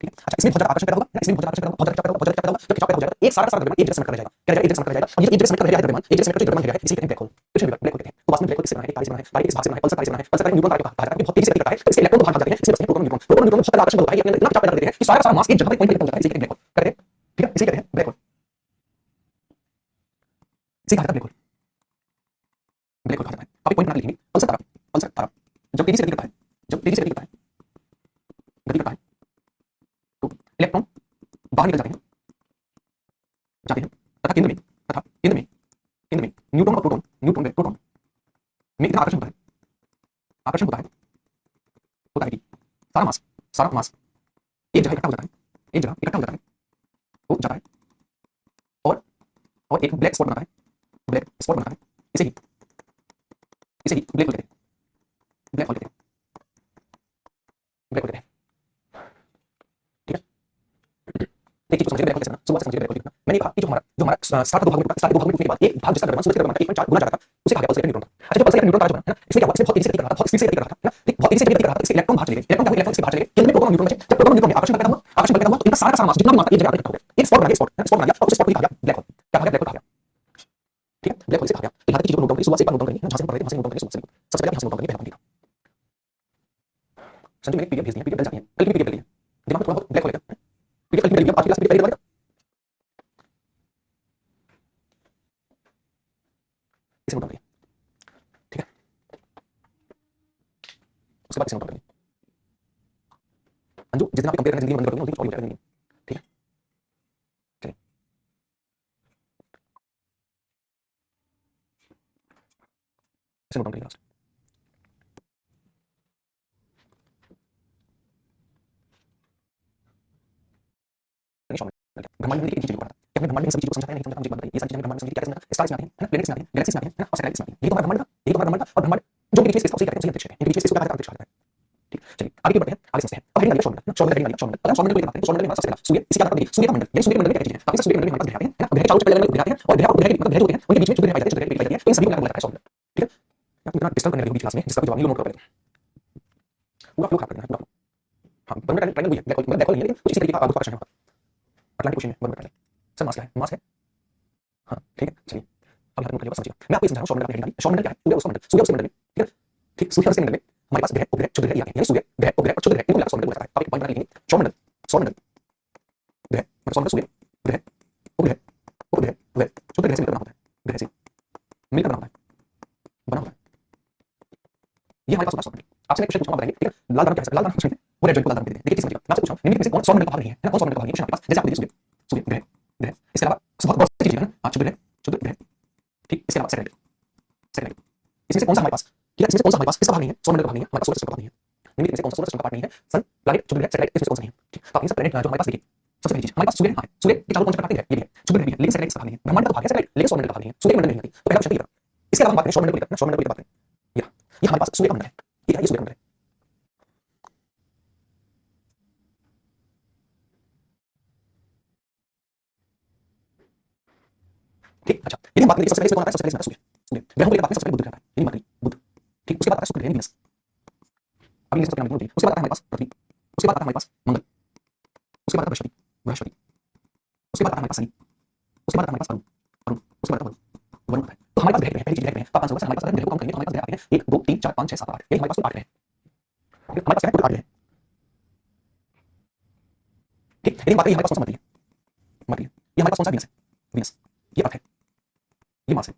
ठीक है। अच्छा इसमें बहुत ज्यादा आकर्षण पैदा होगा, इसमें बहुत ज्यादा आकर्षण पैदा होगा, बहुत ज्यादा पैदा होगा, बहुत ज्यादा पैदा होगा, जब खिंचाव पैदा हो जाएगा एक सारा सारा द्रव्यमान एक जगह से कर जाएगा, क्या जाएगा एक जगह से कर जाएगा, और ये एक जगह से कर जाएगा द्रव्यमान, एक जगह से कर द्रव्यमान जाएगा, इसे कहते हैं ब्लैक होल, कुछ भी ब्लैक होल कहते हैं। तो वास्तव में ब्लैक होल किससे बना है, तारे से बना है, तारे किस भाग से बना है, पल्सर तारे से बना है, पल्सर तारे न्यूट्रॉन तारे को कहा जाता है, बहुत तेजी से गति करता है, तो इसके इलेक्ट्रॉन बाहर भाग जाते हैं, इसमें बचते हैं प्रोटॉन न्यूट्रॉन, प्रोटॉन न्यूट्रॉन बहुत ज्यादा आकर्षण होता है, ये इतना खिंचाव पैदा कर देते हैं कि सारा सारा मास एक जगह पे पॉइंट पे पहुंच जाता है, इसे कहते हैं ब्लैक होल, कहते हैं ठीक है, इसे कहते हैं ब्लैक होल, इसे कहा जाता है ब्लैक होल, ब्लैक होल कहा जाता है। आप एक पॉइंट बना लिखेंगे पल्सर तारा जब तेजी से गति करता है, जब तेजी से गति करता है, गति करता है तो इलेक्ट्रॉन बाहर निकल जाते हैं तथा केंद्र में न्यूट्रॉन और प्रोटॉन में इतना आकर्षण होता है कि सारा मास एक जगह इकट्ठा हो जाता है, एक जगह इकट्ठा हो जाता है और एक ब्लैक स्पॉट बनाता है, इसे ही ब्लैक होल कहते हैं, ब्लैक होल कहते हैं, ब्लैक होल कहते हैं, ठीक है। एक चीज को समझिए ब्लैक होल कैसे बना, शुरुआत से समझिए ब्लैक होल कितना। मैंने कहा कि जो हमारा स्टार दो भागों में टूटा, स्टार दो भागों में टूटने के बाद एक भाग जिसका द्रव्यमान सूरज के द्रव्यमान का 1.4 गुना ज्यादा था उसे कहा गया पल्सर न्यूट्रॉन था। अच्छा जो पल्सर न्यूट्रॉन तारा जो बना है ना, इसमें क्या हुआ, इसमें बहुत तेजी से गति कर रहा था, बहुत स्पीड से गति कर रहा था ना, ठीक बहुत तेजी से गति कर रहा था, इसके इलेक्ट्रॉन बाहर चले गए, इलेक्ट्रॉन इसके बाहर चले गए, केंद्र में प्रोटॉन और न्यूट्रॉन बचे। जब प्रोटॉन और न्यूट्रॉन में आकर्षण पैदा हुआ तो इनका सारा मास जितना भी मात्रा एक जगह पे इकट्ठा हो गया, एक स्पॉट बना दिया और उस स्पॉट को कहा गया ब्लैक होल, क्या कहा गया, ब्लैक होल कहा गया, ठीक है, ब्लैक होल से कहा गया। यहाँ तक चीजों को नोट डाउन करिए, शुरुआत से एक बार नोट डाउन करेंगे, जहां से हम पढ़ रहे थे वहां से नोट डाउन करिए, शुरुआत से सबसे पहले यहां से नोट डाउन करिए, पहला पॉइंट संजय मैंने पीडीएफ भेज दिया, पीडीएफ मिल जाती है, कल की पीडीएफ ले लिया, दिमाग में थोड़ा बहुत ब्लैक होल लेगा, पीडीएफ कल की पीडीएफ आज की क्लास में पहले इसे नोट डाउन करिए, ठीक है। उसके बाद इसे नोट डाउन करिए, अंजू जितना आप कंपेयर करने जिंदगी में बंद कर दोगे उतनी कुछ और हो जाएगा जिंदगी में, ठीक है। चलिए इसे नोट डाउन करिए, ब्रह्मांड में एक चीज को पढ़ा था कि हमने ब्रह्मांड में सभी चीजों को समझा है, नहीं समझा मुझे बताइए, ये सारी चीजें ब्रह्मांड में समझी कैसे समझा, स्टार्स में आते हैं ना, प्लैनेट्स में आते हैं, गैलेक्सीज में आते हैं ना, और सैटेलाइट्स में आते हैं, ये तो हमारा ब्रह्मांड का, ये तो हमारा ब्रह्मांड का, और ब्रह्मांड जो बीच में स्पेस का उसे कहते हैं, उसे अंतरिक्ष कहते हैं, बीच में स्पेस को कहा जाता है अंतरिक्ष कहता है, ठीक। चलिए आगे बढ़ते हैं, आगे समझते हैं। अब हेडिंग डालिए सौरमंडल, सौरमंडल हेडिंग डालिए सौरमंडल, अगर सौरमंडल को लेकर बात करें तो सौरमंडल में सबसे पहला सूर्य, इसके बाद देखिए सूर्य का मंडल, यानी सूर्य के मंडल में क्या चीजें हैं, काफी सूर्य के मंडल में हमारे पास ग्रह आते हैं ना, ग्रह चारों तरफ अलग-अलग ग्रह आते हैं और ग्रह जो होते हैं उनके बीच में जो ग्रह पाए जाते हैं तो इन सभी को मिलाकर सौरमंडल, ठीक है। आप इतना डिस्टर्ब करने लगे बीच क्लास में जिसका जवाब नहीं नोट कर पाए, पूरा फ्लो खराब कर देना पूरा। हां बर्मुडा ट्रायंगल वही है, ब्लैक होल नहीं है लेकिन कुछ इसी तरीके का गुरुत्वाकर्षण है, अटलांटिक ओशन में बर्मुडा ट्रायंगल सर मास क्या है, मास है, हाँ ठीक है। चलिए अब यहाँ नोट कर समझिए, मैं आपको ये समझा रहा हूँ सौरमंडल का हेडिंग डालिए, सौरमंडल क्या है, सूर्य उसका मंडल, सूर्य उसके मंडल में, ठीक है ठीक, सूर्य उसके मंडल में हमारे पास ग्रह उपग्रह क्षुद्र ग्रह आते हैं, यानी सूर्य ग्रह उपग्रह और क्षुद्र ग्रह इनको मिलाकर सौरमंडल बोला जाता है। आप एक पॉइंट बना लेंगे, सौरमंडल सौरमंडल ग्रह मतलब सौरमंडल सूर्य ग्रह उपग्रह उपग्रह क्षुद्र ग्रह से मिलकर बना होता है, ग्रह से मिलकर बना होता है ये हमारे पास होता है सौरमंडल। आपसे मैं क्वेश्चन पूछूंगा बताएंगे, ठीक है। लाल दाना क्या है, लाल दाना पूछेंगे वो रेड जॉइंट को लाल दाना कहते हैं, देखिए किस समझिएगा, मैं आपसे पूछ रहा हूं निम्नलिखित में से कौन सौरमंडल का भाग नहीं है ना, कौन सौरमंडल का भाग नहीं है क्वेश्चन आपके पास, जैसे आप देखिए सूर्य सूर्य ग्रह ग्रह, इसके अलावा बहुत बहुत सी चीजें हैं ना, क्षुद्र ग्रह ठीक, इसके अलावा सैटेलाइट सैटेलाइट, इसमें से कौन सा हमारे पास, ठीक है, इसमें से कौन सा हमारे पास किसका भाग नहीं है, सौरमंडल का भाग नहीं है, हमारे पास सोलर सिस्टम का भाग नहीं है, निम्नलिखित में से कौन सा सोलर सिस्टम का पार्ट नहीं है, सन प्लैनेट क्षुद्र ग्रह सैटेलाइट, इसमें से कौन सा नहीं है, ठीक। तो आप इन सब प्लैनेट जो हमारे पास देखिए, सबसे पहली चीज हमारे पास सूर्य है, सूर्य के चारों कौन सा है, ये भी है क्षुद्र ग्रह भी है, लेकिन सैटेलाइट का भाग नहीं है, ब्रह्मांड का भाग है सैटेलाइट, लेकिन सौरमंडल का भाग नहीं है, सूर्य के मंडल में नहीं आती। तो पहला क्वेश्चन ये था, इसके अलावा हम बात करें सौरमंडल को लेकर, सौरमंडल को लेकर बात करें, ये हमारे पास सूर्य का मंडल है, ठीक है, ये सूर्य का मंडल है, ठीक। अच्छा यदि हम बात करें सबसे पहले इसमें कौन आता है, सबसे पहले इसमें आता है सूर्य, सूर्य ग्रहों को लेकर बात करें सबसे पहले बुध ग्रह आता है, यदि बात करें बुध, ठीक। उसके बाद आता है शुक्र ग्रह वीनस, अभी सबसे पहले उसके बाद आता है हमारे पास पृथ्वी, उसके बाद आता है हमारे पास मंगल, उसके बाद आता है बृहस्पति बृहस्पति, उसके बाद आता है हमारे पास शनि, उसके बाद आता है हमारे पास अरुण अरुण, उसके बाद आता है वरुण आता है। तो हमारे पास ग्रह पहली चीज ग्रह हैं, तो आप आंसर होगा हमारे पास ग्रह को कम करेंगे तो हमारे पास ग्रह आते हैं 1 2 3 4 5 6 7 8, यही हमारे पास 8 ग्रह हैं, हमारे पास क्या है, पूरे 8 ग्रह हैं। ठीक, यदि बात करें हमारे पास कौन सा मर्करी है, मर्करी है, ये हमारे पास कौन सा वीनस है, वीनस, ये अर्थ है, ये मार्स है,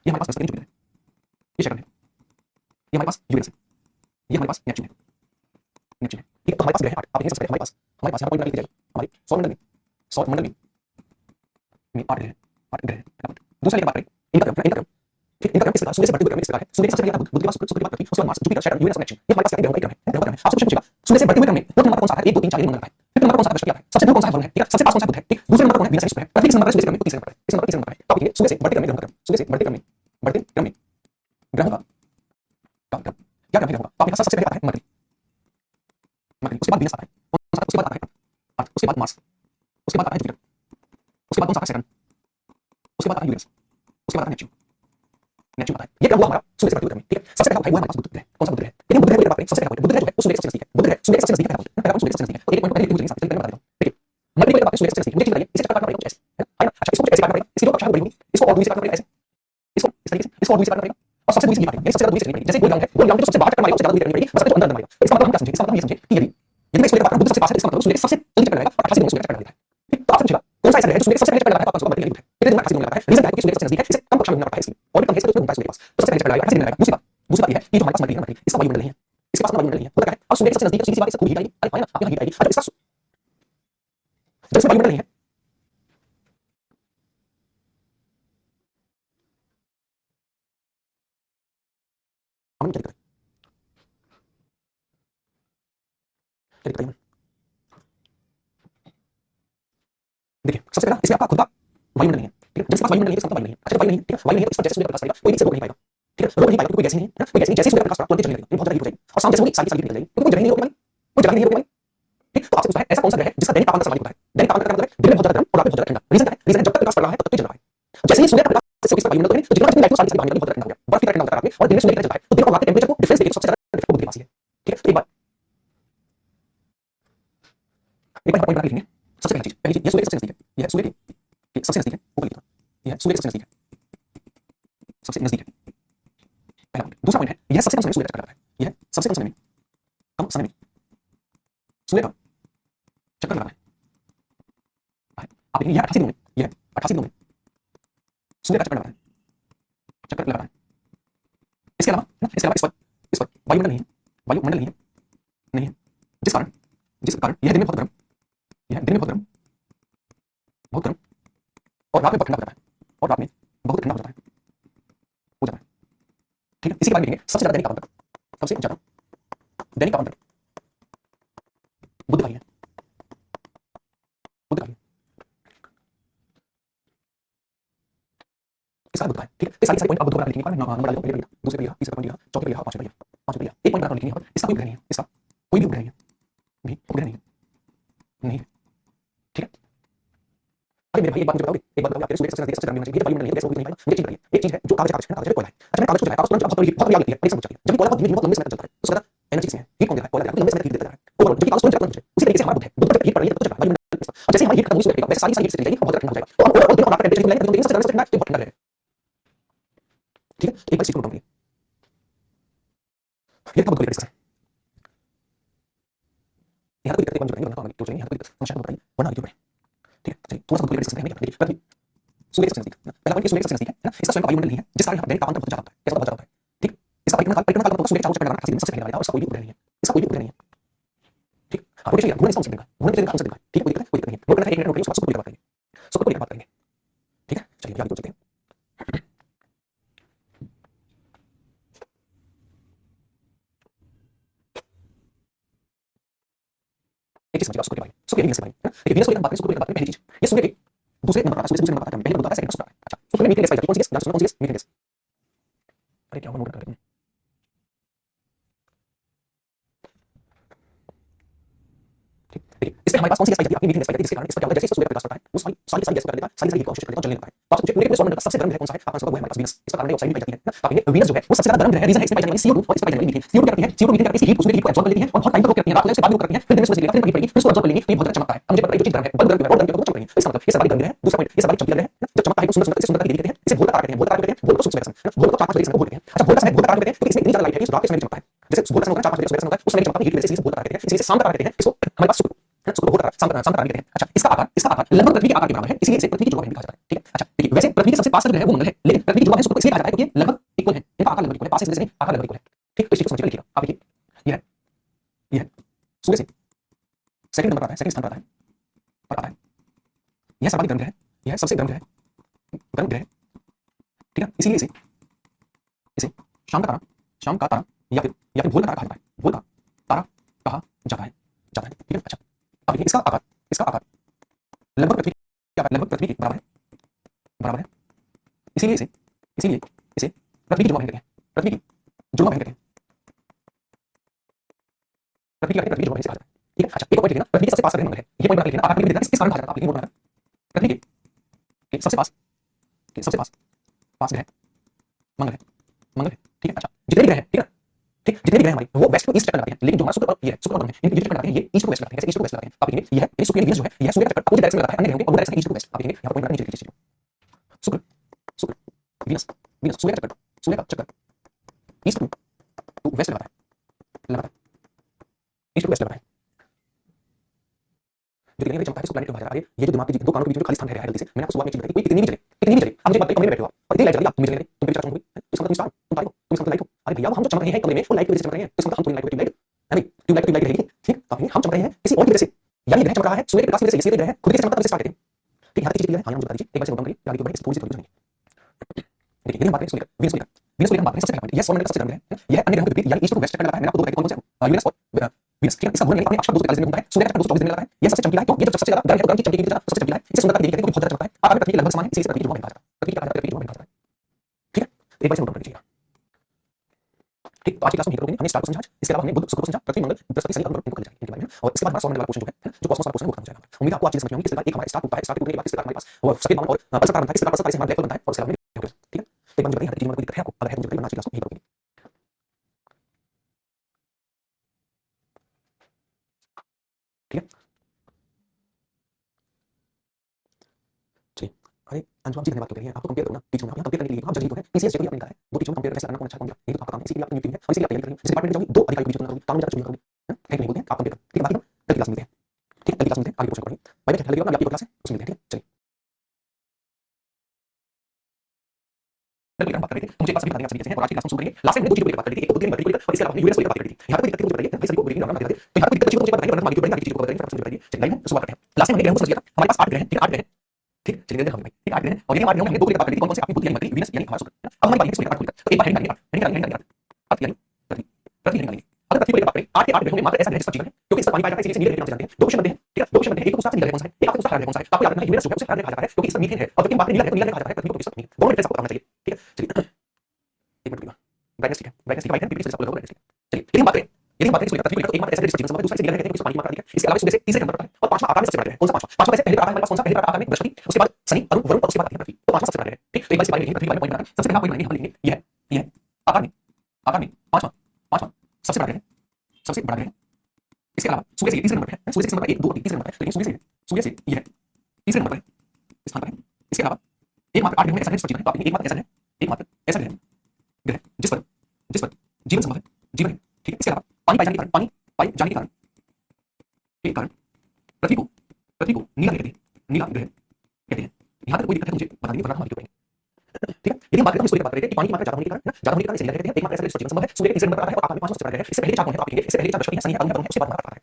ये हमारे पास बृहस्पति जुपिटर है, ये शैटर्न है, ये हमारे पास यूरेनस है, ये हमारे पास नेपच्यून है, नेपच्यून है। ठीक है, तो हमारे पास ग्रह हैं 8। आप देखें सबसे पहले हमारे पास यहाँ पॉइंट जाएगा हमारे सौर मंडल में 8 ग्रह हैं, 8 ग्रह हैं। दूसरा लेकर बात करें इनका क्रम, इनका क्रम, ठीक, इनका क्रम इस प्रकार सूर्य से बढ़ते हुए क्रम इस प्रकार है। सूर्य के सबसे पहले बुध, बुध के बाद शुक्र, शुक्र के बाद पृथ्वी, उसके बाद Mars, Jupiter, Saturn, Uranus, Neptune, ये हमारे पास ग्रहों का क्रम है, ग्रहों का क्रम है। आपसे क्वेश्चन पूछेगा सूर्य से बढ़ते हुए क्रम में प्रथम नंबर कौन सा है, 1 2 3 4 ये नंबर है, फिर नंबर कौन सा है, बृहस्पति है, सबसे दूर कौन सा है, वरुण है, ठीक है, सबसे पास कौन सा है, बुध है, ठीक, दूसरे नंबर कौन है, वीनस है, शुक्र है, पृथ्वी किस नंबर है, सूर्य से क्रम में, तो तीसरे नंबर है, इस नंबर तीसरे नंबर है। तो आप ये सूर्य से बढ़ते क्रम में ग्रहों का क्रम, सूर्य से बढ़ते क्रम में, बढ़ते क्रम में ग्रहों का क्रम, क्या क्रम है ग्रहों का, तो आपके पास सबसे पहले आता है मरकरी, मरकरी, उसके बाद वीनस आता है, उसके बाद आता है अर्थ, उसके बाद मार्स, उसके बाद आता है जुपिटर, उसके बाद कौन सा आता है, सैटर्न, उसके बाद आता है यूरेनस, उसके बाद आता है नेपच्यून, नेपच्यून आता है। ये क्रम हुआ हमारा सूर्य से बढ़ते हुए क्रम में, ठीक है। सबसे पहला हुआ हमारे पास बुध ग्रह, कौन सा बुध ग्रह, लेकिन बुध ग्रह की बात करें सबसे पहला बुध ग्रह जो है वो सूर्य के सबसे नजदीक है, बुध ग्रह सूर्य के सबसे नजदीक है, पहला सूर्य के सबसे नजदीक है। तो एक पॉइंट पहले बुझेंगे, साथ में बता देता हूं, ठीक है। मरकरी की बात करें सूर्य के सबसे नजदीक, मुझे चीज बताइए इसे काटना पड़ेगा कुछ ऐसे, है ना, अच्छा इसको कुछ ऐसे काटना पड़ेगा, इसकी जो कक्षा बड़ी होगी इसको और दूरी से काटना पड़ेगा ऐसे, इसको इस तरीके से, इसको और दूरी से काटना पड़ेगा और सबसे दूरी से ये काटेंगे, सबसे ज्यादा दूरी से नहीं, जैसे गोल राउंड है, गोल राउंड के सबसे बाहर चक्कर मारेगा उससे ज्यादा दूरी करनी पड़ेगी, बस जो अंदर अंदर मारेगा। तो इसका मतलब हम क्या समझे, इसका मतलब ये समझे कि यदि यदि मैं सूर्य का बात करूं बुध सबसे पास है, इसका मतलब सूर्य के सबसे जल्दी चक्कर लगाएगा और 88 दिन में सूर्य चक्कर लगा देता है। ठीक, तो आपसे पूछेगा कौन सा ऐसा ग्रह है जो सूर्य के सबसे पहले चक्कर लगाता है, तो आपका मरकरी है, फिर दिन में 88 दिन लगाता है। रीजन क्या है कि सूर्य के सबसे नजदीक है, इसे कम कक्षा में घूमना पड़ता है, इसलिए और भी कम है इसलिए घूमता है सूर्य के पास, तो सबसे पहले चक्कर लगाएगा 88 दिन लगाएगा। दूसरी बात ये है कि जो हमारे पास मरकरी है, मरकरी इसका वायुमंडल नहीं है, इसके पास वायुमंडल नहीं है, होता क्या है अब सूर्य के सबसे नजदीक है, सीधी सी बात है, इससे हीट आएगी, अरे फाइन आप यहां हीट आएगी, अच्छा इसका जब इसमें वायुमंडल नहीं है, हम क्या दिक्कत है, देखिए सबसे पहला इसमें आपका खुद का वायुमंडल नहीं है, ठीक है, जब इसके पास वायुमंडल नहीं है इसका मतलब वायु नहीं है। अच्छा जब वायु नहीं है, ठीक है, वायु नहीं है तो इस पर जैसे सूर्य का प्रकाश पड़ेगा कोई भी इसे रोक नहीं पाएगा, ठीक है, रोक नहीं पाएगा क्योंकि कोई गैस ही नहीं है, कोई गैस नहीं, जैसे सूर्य का प्रकाश पड़ा तुरंत जलने लगेगा, बहुत ज्यादा हीट हो जाएगी और शाम जैसे होगी सारी सारी हीट निकल जाएगी, क्योंकि कोई जगह नहीं रोकने वाली, कोई जगह नहीं रोकने वाली। ठीक, तो आपसे पूछा है ऐसा कौन सा ग्रह है जिसका दैनिक तापमान सर्वाधिक होता है, दैनिक तापमान का मतलब है दिन में बहुत ज्यादा गर्म और रात में बहुत ज्यादा ठंडा। रीजन क्या है, रीजन है जब तक प्रकाश पड़ रहा है तब तक जल रहा है, जैसे ही सूर्य का प्रकाश से इसका वायुमंडल तो जितना जितनी लाइट सारी सारी बाहर निकल बहुत ज्यादा ठंडा हो गया, बर्फ की तरह ठंडा होता है रात में और दिन में सूर्य की तरह जलता है, तो दिन और रात के टेंपरेचर को डिफरेंस देखिए सबसे ज्यादा डिफरेंस बुध के पास ही है, ठीक है। तो एक बार पॉइंट बना के लिखेंगे, सबसे पहली चीज ये सूर्य के सबसे नजदीक है, ये सूर्य के सबसे नजदीक है, ऊपर लिखा ये सूर्य के सबसे नजदीक है, सबसे नजदीक है, पहला पॉइंट। दूसरा पॉइंट है यह सबसे कम समय सूर्य का चक्कर लगाता है, यह सबसे कम समय में, कम समय में सूर्य का चक्कर लगाता है। आप देखिए यह 88 दिनों में, यह 88 दिनों में सूर्य का चक्कर लगाता है, चक्कर लगाता है। इसके अलावा इस पर वायुमंडल नहीं है, वायुमंडल नहीं है, नहीं है, जिस कारण यह दिन में बहुत गर्म, यह दिन में बहुत गर्म, बहुत गर्म और रात में बहुत ठंडा हो जाता है, और रात में बहुत ठंडा हो जाता है, हो जाता है, ठीक है। इसी के बाद देखेंगे सबसे ज्यादा दैनिक तापमान, सबसे ज्यादा दैनिक तापमान बुध का ही है, बुध का ही है, इसका बुध का है, ठीक है। ये सारी पॉइंट आप बुध को लिखेंगे, नंबर डाल दो, पहले दूसरे पे लिखा, तीसरे पे लिखा, चौथे पे लिखा, पांचवे पे लिखा, पांचवे पे लिखा, एक पॉइंट बना लिखेंगे यहाँ पर, इसका कोई ग्रह नहीं है, इसका कोई भी ग्रह नहीं है, नहीं उपग्रह नहीं है, नहीं है, ठीक है। अरे मेरे भाई एक बात मुझे बताओगे, एक बात बताओगे, आपके सूर्य सबसे नजदीक सबसे गर्म होना चाहिए, ये वायुमंडल नहीं है, तो कैसे रोक नहीं पाएगा। मुझे चीज बताइए, एक चीज है जो कागज है, कोयला है, अच्छा मैंने कागज को जलाया, कागज तुरंत बहुत बड़ी आग लगती है, परीक्षा होती है, जबकि कोयला बहुत धीमे धीमे बहुत लंबे समय तक चलता है, उसका एनर्जी किसमें है, हीट कौन देता है, कोयला देता है, लंबे समय तक हीट देता है, ओवरऑल जबकि कागज तुरंत जलता है। उसी तरीके से हमारा बुध है, बुध पर हीट पड़ रही है तो चल रहा है वायुमंडल के साथ, और जैसे हमारी हीट खत्म होगी सूर्य का, वैसे सारी सारी हीट चली जाएगी और बहुत ठंडा हो जाएगा, तो हम ओवरऑल दिन और रात का टेंपरेचर मिलाएंगे तो सबसे ज्यादा ठंडा बहुत ठंडा रहेगा, ठीक है। एक बार चीज को नोट करिए, ये बुध को लेकर डिस्कस है, यहाँ कोई दिक्कत नहीं, वरना तो चलेंगे, यहाँ कोई दिक्कत समस्या बताइए, वरना आगे बढ़े, ठीक है। चलिए थोड़ा सा बुध को लेकर डिस्कस करेंगे, देखिए पहले सूर्य के सबसे नजदीक, पहला पॉइंट सूर्य के सबसे नजदीक है ना, इसका स्वयं का वायुमंडल नहीं है, जिस कारण यहाँ दैनिक तापमान बहुत ज्यादा होता है, कैसा बहुत ज्यादा होता है, ठीक। इसका परिक्रमा काल सूर्य के चारों चक्कर लगाना 88 दिन में सबसे पहले लगाएगा और इसका कोई भी उपग्रह नहीं है, इसका कोई भी उपग्रह नहीं है, ठीक। हाँ रोटेशन घूमने इसका अंतर घूमने के अंतर ठीक है, कोई दिक्कत नहीं है, नोट करना है, एक मिनट नोट करिए, उसको पूरी बात करेंगे, सबको पूरी बात करेंगे, ठीक है। चलिए आगे चलते हैं, एक चीज समझिएगा, शुक्र के बारे में, शुक्र वीनस के बारे में, देखिए वीनस को हम बात करें, शुक्र की बात करें, पहली चीज ये सूर्य के दूसरे नंबर पर आता है, सूर्य से दूसरे नंबर पर आता है, पहले नंबर आता है, सेकंड पर शुक्र आता है। अच्छा शुक्र में मीथेन गैस पाई जाती है, कौन सी गैस, कौन सी गैस, मीथेन गैस। अरे क्या हुआ, नोट कर रहे हैं, ठीक। देखिए इसमें हमारे पास कौन सी गैस पाई जाती है, अपनी मीथेन गैस पाई जाती है, जिसके कारण इस पर क्या होता है, जैसे सूर्य का प्रकाश पड़ता है वो सारी सारी सारी गैस को कर देता है, सारी सारी हीट को अवशोषित कर देता है और जलने लगता है। तो आपसे पूछे पूरे सौरमंडल का सबसे गर्म ग्रह कौन सा है, आपका आंसर होगा वो है हमारे पास वीनस, इस पर कार्बन डाइऑक्साइड भी पाई जाती है ना, आप कहेंगे वीनस जो है वो सबसे ज्यादा गर्म ग्रह है, रीजन है इसमें पाई जाने वाली CO2 और इसमें पाई जाने वाली मीथेन। CO2 क्या करती है, CO2 मीथेन करती है हीट, उसमें हीट को एब्जॉर्ब कर लेती है और बहुत टाइम तक रोक करती है, रात को उसके बाद भी रोक करती है, फिर दिन में सूरज निकलेगा, फिर हीट पड़ेगी, फिर उसको एब्जॉर्ब कर लेंगी, तो ये बहुत चमकता है। अब मुझे बताइए जो चीज गर्म है, बल्ब गर्म है और गर्म है तो चमक रही है, इसका मतलब ये सर्वाधिक गर्म ग्रह है। दूसरा पॉइंट ये सर्वाधिक चमकीला ग्रह है, जब चमकता है तो सुंदर सुंदर सुंदर दिखते हैं, इसे भोर का तारा कहते हैं, भोर का तारा कहते हैं, भोर को सूर्य से भोर को 4-5 बजे से भोर कहते हैं। अच्छा भोर का समय भोर का तारा कहते हैं क्योंकि इसमें इतनी ज्यादा लाइट है कि रात के समय चमकता है, जैसे सुबह का समय होता है 4-5 बजे सुबह का समय होता है उस समय चमकता है ये वजह से भूत कहते हैं इसी से शाम का कहते हैं इसको हमारे पास शुक्र है शुक्र भूत शाम का कहते हैं। अच्छा इसका आकार लगभग पृथ्वी के आकार के बराबर है इसलिए इसे पृथ्वी की जुड़वा कहा जाता है। ठीक है अच्छा देखिए वैसे पृथ्वी के सबसे पास का ग्रह है वो मंगल है लेकिन पृथ्वी की जुड़वा है शुक्र इसलिए कहा जाता है क्योंकि लगभग इक्वल है इनका आकार लगभग इक्वल है पास से आकार लगभग इक्वल है। ठीक तो इस चीज को समझ कर लिखिएगा आप देखिए ये है सूर्य से सेकंड नंबर आता है सेकंड स्थान पर आता है यह सर्वाधिक गर्म ग्रह है यह सबसे गर्म ग्रह है। ठीक है इसीलिए इसे शाम का तारा या फिर भोर का तारा कहा जाता है भोर का तारा कहा जाता है ठीक है। अच्छा अब देखिए इसका आकार लगभग पृथ्वी के बराबर है इसीलिए इसे पृथ्वी की जुड़वा कहते हैं पृथ्वी की जुड़वा कहते हैं पृथ्वी की जुड़वा से कहा जाता है। ठीक है अच्छा एक पॉइंट लिखना पृथ्वी के सबसे पास का ग्रह मंगल है ये पॉइंट लिखना आकार लिख देना इस कारण कहा जाता है आप लिखेंगे पृथ्वी के सबसे पास ग्रह मंगल है। ठीक है अच्छा जितने भी ग्रह हैं ठीक जितने भी ग्रह हमारे वो वेस्ट टू ईस्ट लगाते हैं लेकिन जो हमारा शुक्र और ये शुक्र और इनके जो लगाते हैं ये ईस्ट टू वेस्ट लगाते हैं ईस्ट टू वेस्ट लगाते हैं आप देखेंगे ये है शुक्र वीनस जो है यह सूर्य के चक्कर अपोजिट डायरेक्शन में लगाता है अन्य ग्रहों के opposite direction east to west आप देखेंगे यहां पर पॉइंट नीचे लिखिए शुक्र वीनस सूर्य का चक्कर ईस्ट टू वेस्ट लगाता है ईस्ट टू वेस्ट लगाता है जो देखने में चमकता है इसको प्लैनेट कहा जाता है। ये जो दिमाग के दो कानों के बीच में खाली स्थान है जल्दी से मैंने आपको शुरुआत में चीज बताई कोई कितनी भी चले आप मुझे बात कमेंट में बैठो और इतनी लाइट जल्दी आप तुम चले तुम चार्ज होंगे तो इसका मतलब तुम तारो तुम इसका लाइट हो अरे भैया हम जो चमक रहे हैं कमरे में वो लाइट की वजह से चमक रहे हैं तो इसका मतलब हम थोड़ी लाइट है नहीं ट्यूबलाइट रहेगी ठीक तो हम चमक रहे हैं किसी और की वजह से यानी ग्रह चमक रहा है सूर्य के प्रकाश की वजह से इसलिए ग्रह है खुद के चमकता है स्टार्ट करते हैं। ठीक है चीज क्लियर है हां मुझे बता दीजिए एक बार से नोट करिए गाड़ी के ऊपर थोड़ी सी थोड़ी देखिए यदि हम बात करें सूर्य वीनस को हम बात करें सबसे पहले पॉइंट यह सौर मंडल का सबसे गर्म ग्रह है यह अन्य ग्रहों के विपरीत यानी ईस्ट टू वेस्ट लगाता है मैंने आपको दो बताए कौन कौन से यूरेनस और वीनस ठीक है इसका घूर्णन अपने अक्ष पर 240 दिन में घूमता है सूर्य का 224 दिन में लगता है यह सबसे चमकीला है तो ये जो सबसे ज्यादा गर्म है तो गर्म की चमकी की तरह सबसे चमकीला है इसे सुंदरता की देखिए बहुत ज्यादा चमकता है आकार में पृथ्वी के लगभग समान है इसी से पृथ्वी की जुड़वा कहा जाता है ठीक है एक बार से नोट कर लीजिएगा। ठीक तो आज की क्लास में यही करोगे हमने स्टार को समझा इसके अलावा हमने बुध शुक्र को समझा पृथ्वी मंगल बृहस्पति शनि और इनको कर जाएंगे इनके बारे में और इसके बाद हमारा 100 नंबर वाला क्वेश्चन जो है जो कॉस्मोस वाला क्वेश्चन वो खत्म हो जाएगा। उम्मीद है आपको आज समझ में होगी किस प्रकार एक हमारा स्टार टूटता है स्टार टूटने के बाद किस प्रकार हमारे पास वो सफेद बाउंड और पल्सर तारा बनता है किस प्रकार पल्सर तारे से हमारा ब्लैक होल बनता है और इसके अलावा ठीक है एक बार मुझे बताइए हर चीज में कोई दिक्कत है आपको अगर है तो मुझे बताइए आज की क्लास में यही करोगे। ठीक है चलिए अरे अंजुम जी धन्यवाद क्यों कह रही हैं आपको कंपेयर करना टीचर में आप कंपेयर करने के लिए आप जज तो है पीसीएस जो भी आपने निकाला है वो टीचर में कंपेयर कैसे करना कौन अच्छा कौन गया ये तो आपका काम है इसीलिए आपने यूट्यूब है और इसीलिए आप तैयारी करेंगे जिस डिपार्टमेंट में जाओगे दो अधिकारी को बीच में करोगे काम में जाकर चुनिए करोगे थैंक यू बोलते हैं आप कंपेयर ठीक है बाकी हम कल क्लास में मिलते हैं ठीक है कल क्लास में मिलते हैं आगे क्वेश्चन पढ़ेंगे बाय बाय लगे अपना आपकी क्लास है उसमें मिलते हैं ठीक है चलिए बिल्कुल हम बात कर रहे थे मुझे पास भी बताने आप सभी कैसे हैं और आज की क्लास में शुरू करेंगे लास्ट में दो चीजों की बात कर रही थी एक तो बुद्धिमान बढ़ी और इसके अलावा यूएस को बात कर रही थी यहां पर दिक्कत मुझे बताइए भाई सभी को बुद्धिमान बता देते तो यहां पर दिक्कत चीजों को बताइए वरना आगे बढ़ेंगे आगे चीजों को बताइए फिर बताइए चलिए लाइन है शुरुआत करते हैं लास्ट में हमने ग्रहों को समझ लिया था हमारे पास 8 ग्रह हैं ठीक 8 ग्रह हैं ठीक चलिए देखते हैं भाई ठीक 8 ग्रह हैं और ये 8 ग्रहों में हमने दो ग्रह की बात कर ली थी कौन-कौन से आपकी बुध यानी मरकरी वीनस यानी हमारा शुक्र अब हमारी बात है सूर्य का खुद तो एक बार हेडिंग डालेंगे अर्थ यानी पृथ्वी हेडिंग डालेंगे अगर पृथ्वी को लेकर बात करें 8 के 8 ग्रहों में मात्र ऐसा ग्रह जिसका जीवन है क्योंकि इस पर पानी पाया जाता है इसीलिए नीले ग्रह नाम से जानते हैं दो क्वेश्चन बनते हैं ठीक है दो क्वेश्चन बनते हैं एक को साथ नीला ग्रह कौन सा है एक आपको उसका हरा ग्रह कौन सा है तो आपको याद रखना है यूरेनस जो है उसे हरा ग्रह कहा जाता है क्योंकि इस पर मीथेन है और जबकि बात करें नीला ग्रह तो नीला ग्रह कहा जाता है पृथ्वी को किस पर नहीं दोनों डिफरेंस आपको बताना चाहिए ठीक है चलिए एक मिनट ब्राइटनेस ठीक है ब्राइटनेस ठीक है पीपी से आपको ब्राइटनेस चलिए यदि हम बात करें सूर्य का पृथ्वी को एक मात्र ऐसा ग्रह जिसका जीवन संभव है दूसरा से नीला ग्रह कहते हैं पानी मात्रा अधिक है इसके अलावा सूर्य से तीसरे नंबर पर है और पांचवा आकार में सबसे बड़ा ग्रह कौन सा पांचवा वैसे पहले आकार हमारे पास कौन सा पहले आकार में बृहस्पति उसके बाद शनि अरुण वरुण और उसके बाद आती है पृथ्वी तो पांचवा सबसे बड़ा ग्रह ठीक तो एक बार से पृथ्वी वाले पॉइंट बनाना सबसे पहला पॉइंट बनाएंगे हम लिखेंगे यह आकार में पांचवा सबसे बड़ा ग्रह सबसे बड़ा ग्रह इसके अलावा सूर्य से तीसरे नंबर पर है सूर्य से नंबर 1 2 3 तीसरे नंबर पर है लेकिन सूर्य से यह तीसरे नंबर पर स्थान पर है इसके अलावा एकमात्र 8 ग्रह में ऐसा ग्रह जिसका जीवन है तो आपने एकमात्र ऐसा ग्रह जिस पर जीवन संभव है जीवन है ठीक है इसके अलावा पानी पाए जाने के कारण पृथ्वी को नीला ग्रह कहते हैं यहां तक कोई दिक्कत है मुझे बता दीजिए वरना हम आगे बढ़ेंगे ठीक है यदि हम बात करें तो सूर्य की बात करें कि पानी की मात्रा ज्यादा होने के कारण इसे नीला कहते हैं एकमात्र ऐसा ग्रह जिसका जीवन संभव है सूर्य के तीसरे नंबर पर आता है और आकार में पांचवा सबसे बड़ा ग्रह है इससे पहले चार कौन है तो आप लिखेंगे इससे पहले चार बृहस्पति है शनि है अरुण है उसके बाद हमारा आता है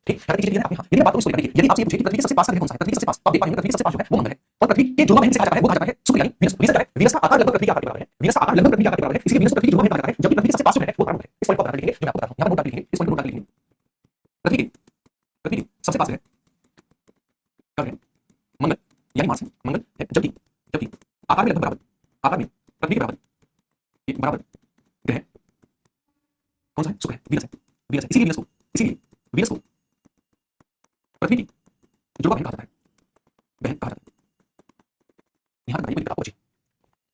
ठीक है चीजें आपने यदि बात करें सूर्य की यदि आपसे पूछे कि पृथ्वी के सबसे पास का ग्रह कौन सा है पृथ्वी के सबसे पास तो आप देख पाएंगे पृथ्वी के सबसे पास जो है वो मंगल है और पृथ्वी के जुड़वा बहन से कहा जाता है वो कहा जाता है शुक्र यानी वीनस का वीनस का आकार लगभग पृथ्वी के आकार के बराबर है वीनस का आकार लगभग पृथ्वी के आकार के बराबर है इसलिए वीनस को पृथ्वी की जुड़वा बहन कहा जाता है जबकि पृथ्वी के सबसे पास जो है वो हमारा मंगल है इस पॉइंट पर लिखेंगे जो मैं आपको बता रहा हूं यहां पर नोट लिखेंगे इस पॉइंट पर नोट लिखेंगे पृथ्वी के सबसे पास है मंगल यानी मार्स मंगल है जबकि आकार में लगभग बराबर आकार में पृथ्वी के बराबर ग्रह कौन सा है शुक्र है वीनस है इसीलिए वीनस को पृथ्वी की जुड़वा बहन कहा जाता है यहां तक बताइए आपको अच्छी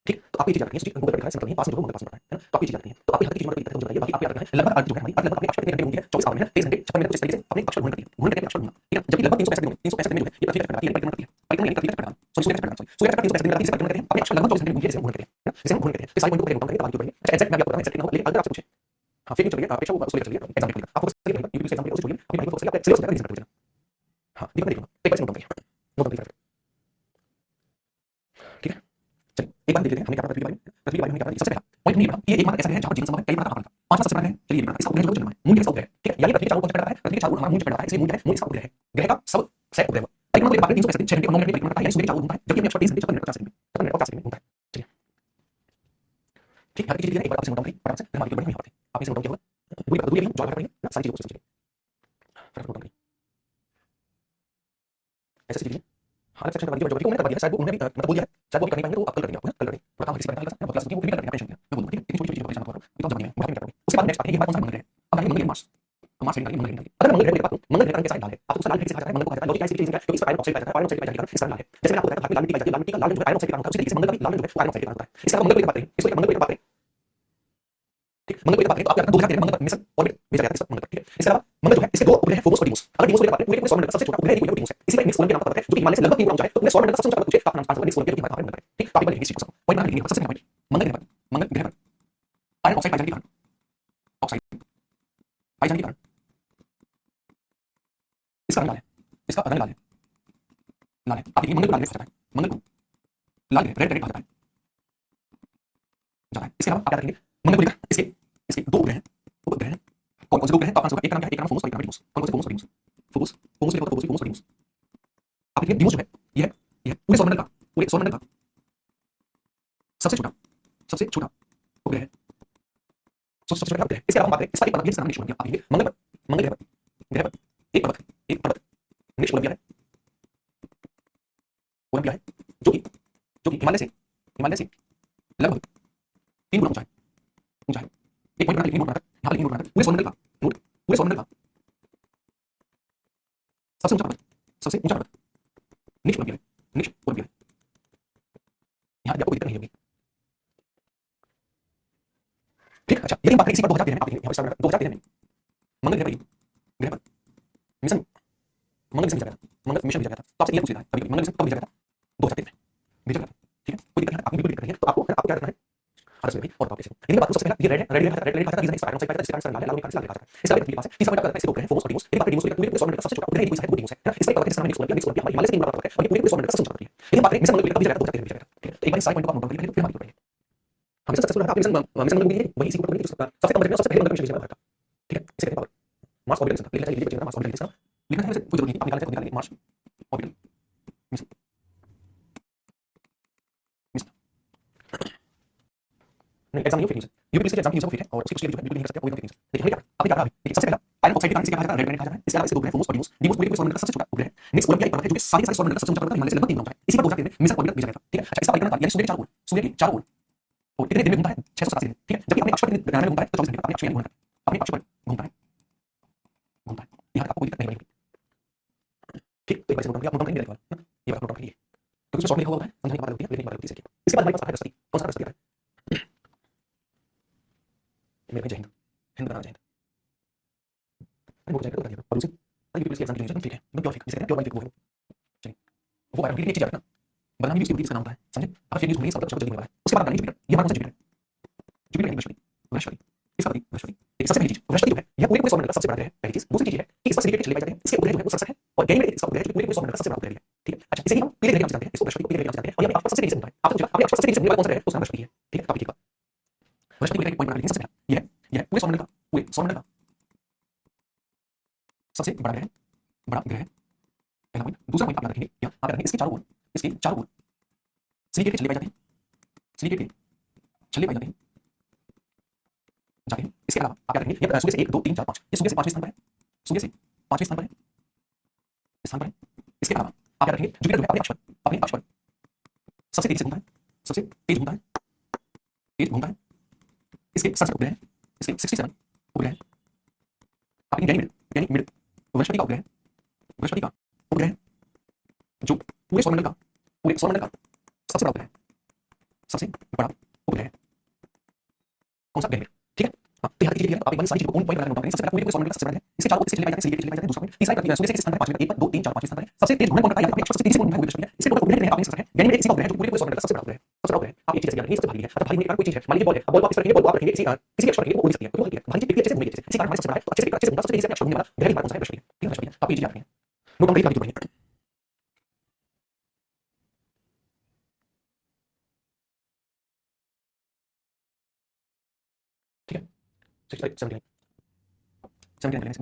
ठीक तो आपको ये चीज याद रखनी है गूगल पर लिखा है मतलब नहीं पास में जो मंगल पास में है तो आपको ये चीज याद रखनी है तो आपकी हर चीज में मुझे बताइए बाकी आपको याद रखना है लगभग अर्थ जो है हमारी अर्थ लगभग अपने अक्ष पर कितने घंटे होती है 24 आवर में 23 घंटे 56 मिनट कुछ इस तरीके से अपने अक्ष पर घूमने करती है अक्ष पर घूमना ठीक है जबकि लगभग 365 दिन में ये पृथ्वी का चक्कर लगाती है परिक्रमा करती है परिक्रमा यानी पृथ्वी का चक्कर सॉरी सूर्य का चक्कर 365 दिन में लगाती है परिक्रमा करते हैं अपने अक्ष पर लगभग 24 घंटे घूमती है जिसे हम घूमने करते हैं जिसे हम घूमने करते हैं तो सारे पॉइंट को करेंगे बताएंगे बाद में पढ़ेंगे अच्छा एग्जैक्ट मैं आपको बताऊंगा एग्जैक्ट लिखना वो लेकिन अगर आपसे पूछे हाँ फेक न्यूज़ चल रही है, पेशा वो उसको लेकर चल रही है, एग्जाम लेकर आप फोकस करिए यूपीएससी एग्जाम को छोड़िए, अपनी पढ़ाई को फोकस करिए, सिलेबस वगैरह रीजन कर लीजिए। हाँ दीपक देखो एक बार से नोट करिए, नोट करिए, ठीक है। चलिए एक बार देख लेते हैं हमें क्या पता पृथ्वी के बारे में क्या पता। सबसे पहला पॉइंट नहीं पता कि ये एकमात्र ऐसा ग्रह है जहां पर जीवन संभव है, कई बार कहां पर पांचवा सबसे बड़ा है। चलिए इसका उपग्रह जो चंद्रमा है, मून इसका उपग्रह है, ठीक है। यानी पृथ्वी के चारों ओर चक्कर लगाता है, पृथ्वी के चारों ओर हमारा मून चक्कर लगाता है, इसलिए मून क्या है, मून इसका उपग्रह है। ग्रह का सब सह उपग्रह परिक्रमा को लेकर 365 दिन 6 घंटे और 9 मिनट में परिक्रमा करता है, यानी सूर्य के चारों ओर घूमता है, जबकि अपनी अक्ष पर 23 घंटे 56 मिनट 50 सेकंड में 57 मिनट और 50 सेकंड में घूमता है। चलिए ठीक है, चीज एक बार आपसे नोट डाउन करिए फटाफट से, फिर हमारी बढ़िया बात है। आप इसे नोट डाउन किया होगा, पूरी बात दूरी जो आप करेंगे ना सारी चीजों को समझिए, फटाफट नोट डाउन करिए ऐसे चीजें। हाँ सेक्शन करवा दिया, जो उन्होंने करवा दिया शायद वो उन्होंने भी मतलब बोल दिया शायद वो भी करने पाएंगे, तो आप कल कर देंगे, आपको कल कर देंगे, थोड़ा काम किसी पर निकाल सकते हैं, बहुत क्लास की वो भी कर देंगे, टेंशन नहीं है, मैं बोलूंगा ठीक है। इतनी छोटी छोटी चीजें परेशान मत करो, ये तो जल्दी में मुझे क्या करोगे। उसके बाद नेक्स्ट आते हैं ये हमारा कौन सा मंगल है, अब आएंगे मंगल मार्स, मार्स निकालिए मंगल निकालिए। अगर मंगल ग्रह की बात करूं, मंगल ग्रह का रंग कैसा है, लाल है, आपको उसका लाल ग्रह से कहा जाता है, मंगल को कहा जाता है लॉजिक ऐसी चीज है क्योंकि इस पर आयरन ऑक्साइड पाया जाता है, आयरन ऑक्साइड पाया जाता है इसका लाल है। जैसे मैंने आपको बताया था लाल मिट्टी पाई जाती है, लाल मिट्टी का लाल जो है आयरन ऑक्साइड का होता है, उसी तरीके से मंगल का भी लाल जो है आयरन ऑक्साइड का होता है। इसका मंगल ग्रह की बात करें, इसको मंगल ग्रह की बात करें, ठीक मंगल ग्रह की बात करें तो आप क्या 2013 में मंगल पर मिशन ऑर्बिट भेजा गया था मंगल पर, ठीक है। इसके अलावा मंगल जो है इसके दो उपग्रह हैं, फोबोस और डीमोस। अगर डीमोस की बात करें पूरे के सौर मंडल का सबसे छोटा उपग्रह है डीमोस है, इसी पर निक्स सोलन के नाम पर पता है, जो कि हिमालय से लगभग 3 गुना ऊंचा है, तो पूरे सौर मंडल का सबसे ऊंचा पूछे आप आंसर निक्स सोलन के हमारे मंडल है, ठीक। आप एक बार हिस्ट्री को पॉइंट नंबर लिखिए, सबसे पहला पॉइंट मंगल ग्रह पर आयरन ऑक्साइड पाए जाने के कारण, ऑक्साइड पाए जाने के कारण इसका रंग लाल है, इसका रंग लाल है, लाल है। आप देखिए मंगल को लाल ग्रह कहा जाता है, मंगल को लाल ग्रह रेड प्लैनेट कहा जाता है। इसके अलावा आप क्या करेंगे मंगल को लेकर इसके इसके दो उपग्रह हैं, उपग्रह हैं कौन कौन से उपग्रह हैं, तो आप आंसर होगा एक का नाम क्या है, एक का नाम फोबोस और एक का नाम डीमोस। कौन कौन से फोबोस और डीमोस, फोबोस फोबोस लिखो तो फोबोस और डीमोस। आप देखिए डीमोस जो है ये पूरे सौर मंडल का, पूरे सौर मंडल का सबसे छोटा उपग्रह है, सबसे छोटा उपग्रह है। इसके अलावा हम बात करें इसका एक पर्वत है जिसका नाम निक्स ओलंपिया। आप देखिए मंगल पर ग्रह पर एक पर्वत निक्स ओलंपिया है, ओलंपिया है जो कि हिमालय से लगभग 3 गुना ऊंचा है। एक पॉइंट बनाकर नोट बनाकर यहाँ पर नोट बनाकर पूरे सौर मंडल का नोट, पूरे सौर मंडल का सबसे ऊंचा पर्वत निक्स ओलंपिया है। यहाँ आपको दिक्कत नहीं होगी, ठीक। अच्छा लेकिन बात करें इसी पर 2013 में, आप देखिए यहाँ पर 2013 में मंगल ग्रह पर मिशन भेजा गया था, मंगल मिशन भेजा गया था। तो आपसे ये पूछ लेता है कभी मंगल मिशन कब भेजा गया था, 2013 में भेजा गया था, ठीक है। कोई दिक्कत नहीं है, आपको बिल्कुल दिक्कत नहीं है। तो आपको क्या करना है आदर्श भाई और टॉपिक से इनमें बात सबसे पहला ये रेड का रीजन इस आयरन ऑक्साइड का इसका लाल है, लाल निकाल का इसका पृथ्वी के पास है। तीसरा पॉइंट आपका इसके उपग्रह फोबोस और डीमोस। एक बात डीमोस को पूरे सौर मंडल का सबसे छोटा उपग्रह है, है डीमोस है ना। इस पर पता है जिसका नाम निक्स ओलंपिया हिमालय से 3 गुना बड़ा है और ये पूरे सौर मंडल का सबसे ऊंचा है। लेकिन बात करें मिशन मंगल का भेजा गया था 2013 में भेजा गया था, ठीक है। तो एक बार सारे पॉइंट को आप नोट कर लीजिए, फिर हमारी पढ़ेंगे। हम सक्सेसफुल रहा, मिशन मंगल मिली वही इसी को पढ़ेंगे सबसे कम बजट में सबसे पहले मंगल मिशन भेजा गया था, ठीक है। इसे कहते हैं मार्स ऑर्बिटल मिशन। लिखना चाहिए बच्चे मार्स ऑर्बिटल मिशन लिखना है, कोई जरूरत नहीं, आप निकाल लेंगे मार्स ऑर्बिटल मिशन नहीं एग्जाम नहीं फिट यूपीएससी एग्जाम की न्यूज़ को फिट है और उसके लिए जो है बिल्कुल नहीं कर सकते कोई नहीं कर सकते। देखिए क्या अभी क्या देखिए सबसे पहला आयरन ऑक्साइड के कारण इसे कहा जाता है रेड प्लैनेट कहा जाता है। इसके अलावा इसके दो ग्रह फोबोस और डीमोस। डीमोस पूरे सौर मंडल का सबसे छोटा उपग्रह है। निक्स ओलंपिया एक पर्वत है जो कि सारे सौर मंडल का सबसे ऊंचा पर्वत है, हिमालय से लगभग 3 गुना ऊंचा है। इसी पर 2013 में मिशन ऑर्बिटल भेजा गया था, ठीक है। अच्छा इसका परिक्रमा यानी सूर्य के चारों ओर और कितने दिन में घूमता है, 687 दिन, ठीक है। जबकि अपने अक्ष पर कितने दिन में घूमता है, तो 24 घंटे अपने अक्ष पर घूमता है, यहाँ आपको कोई दिक्कत नहीं बनेगी, ठीक। तो एक बार से आप नोट करेंगे ये बात नोट करिए तो कुछ शॉर्ट में लिखा हुआ है, समझने की बात होती है, लिखने की बात होती है। इसके बाद हमारे पास है बृहस्पति। कौन सा बृहस्पति है, मेरे जय हिंद, हिंद बना जय हिंद, अरे वो जाएगा तो बताइएगा और दूसरी अरे यूपीएससी एग्जाम की न्यूज़ ठीक है एकदम प्योर फेक, जिसे कहते हैं प्योर फेक वो है। चलिए वो वायरल की चीज है ना, बदनामी न्यूज़ की होती है, इसका नाम होता है, समझे। आप फेक न्यूज़ होंगी सब जल्दी होने वाला है। उसके बाद जुपिटर, ये हमारा कौन सा जुपिटर, जुपिटर यानी बृहस्पति, इसका बृहस्पति। एक सबसे पहली चीज बृहस्पति जो है यह पूरे सौर मंडल का सबसे बड़ा ग्रह है, पहली चीज। दूसरी चीज है कि इस पर सिलिकेट चले जाते हैं, इसके उपग्रह जो है वो सक्सेस है और गैनीमेड इसका उपग्रह जो पूरे सौर मंडल का सबसे बड़ा उपग्रह है, ठीक है। अच्छा इसे ही हम पीले ग्रह के नाम से जानते हैं, इसको बृहस्पति को पीले ग्रह के नाम से जानते हैं और ये अपने आसपास सबसे तेजी से घूमता है। आपसे पूछा अपने आसपास सबसे तेजी से घूमने वाला कौन सा ग्रह है, उसका नाम बृहस्पति है, ठीक है। टॉपिक ठीक है, बृहस्पति को एक पॉइंट बना लीजिए। सबसे पहला ये है पूरे सौर मंडल का सबसे बड़ा ग्रह, पहला पॉइंट। दूसरा पॉइंट आप याद रखेंगे यहाँ आप याद रखेंगे इसके चारों ओर सिलिकेट के छल्ले पाए जाते हैं, सिलिकेट के छल्ले पाए जाते हैं इसके अलावा आप याद रखेंगे सूर्य से 1 2 3 4 5 ये सूर्य से 5वें स्थान पर है, सूर्य से 5वें स्थान पर है। इसके अलावा आप याद रखेंगे जुपिटर जो है अपने अक्ष पर सबसे तेज घूमता है, इसके 67 उपग्रह हैं, इसके 67 उपग्रह हैं। अपनी गैनीमेड बृहस्पति का उपग्रह है जो पूरे सौर मंडल का सबसे बड़ा उपग्रह है, सबसे बड़ा उपग्रह है। कौन सा गैनीमेड, ठीक है। हाँ तो यहाँ देखिए आप एक बार सारी चीजों को पॉइंट लगाकर नोट करें। सबसे पहला पूरे सौर मंडल का सबसे बड़ा है, इसके चारों ओर इसके चले जाते हैं, सिलिकेट चले जाते हैं। दूसरा पॉइंट तीसरा सूर्य से स्थान पर 5वें 1 2 3 4 5वें स्थान पर है, सबसे तेज घूमने वाला है, अपने सबसे तेजी से घूमने वाला है बृहस्पति है। इसके टोटल उपग्रह हैं, आप इन सकते हैं गैनीमेड इसी का उपग्रह है जो पूरे सौर मंडल का सबसे बड़ा उपग्रह है, सबसे बड़ा उपग्रह है। आप चीज जैसे नहीं सबसे भारी है, मतलब भारी होने के कारण कोई चीज है, मान लीजिए बॉल है, अब बॉल को आप इस तरह रखेंगे, बॉल को आप रखेंगे किसी एक्स्ट्रा रखेंगे वो उड़ नहीं सकती है, तो हल्की है, भारी चीज पृथ्वी अच्छे से घूमेगी, जैसे इसी कारण हमारे सबसे बड़ा है, तो अच्छे से घूमता, सबसे तेजी से अपने अक्ष घूमने वाला ग्रह कौन सा है, बृहस्पति है, ठीक है, बृहस्पति है, तो आप ये चीज याद रखेंगे, नोट डाउन करिए, आगे बढ़ेंगे, ठीक है, 79 79 गलती से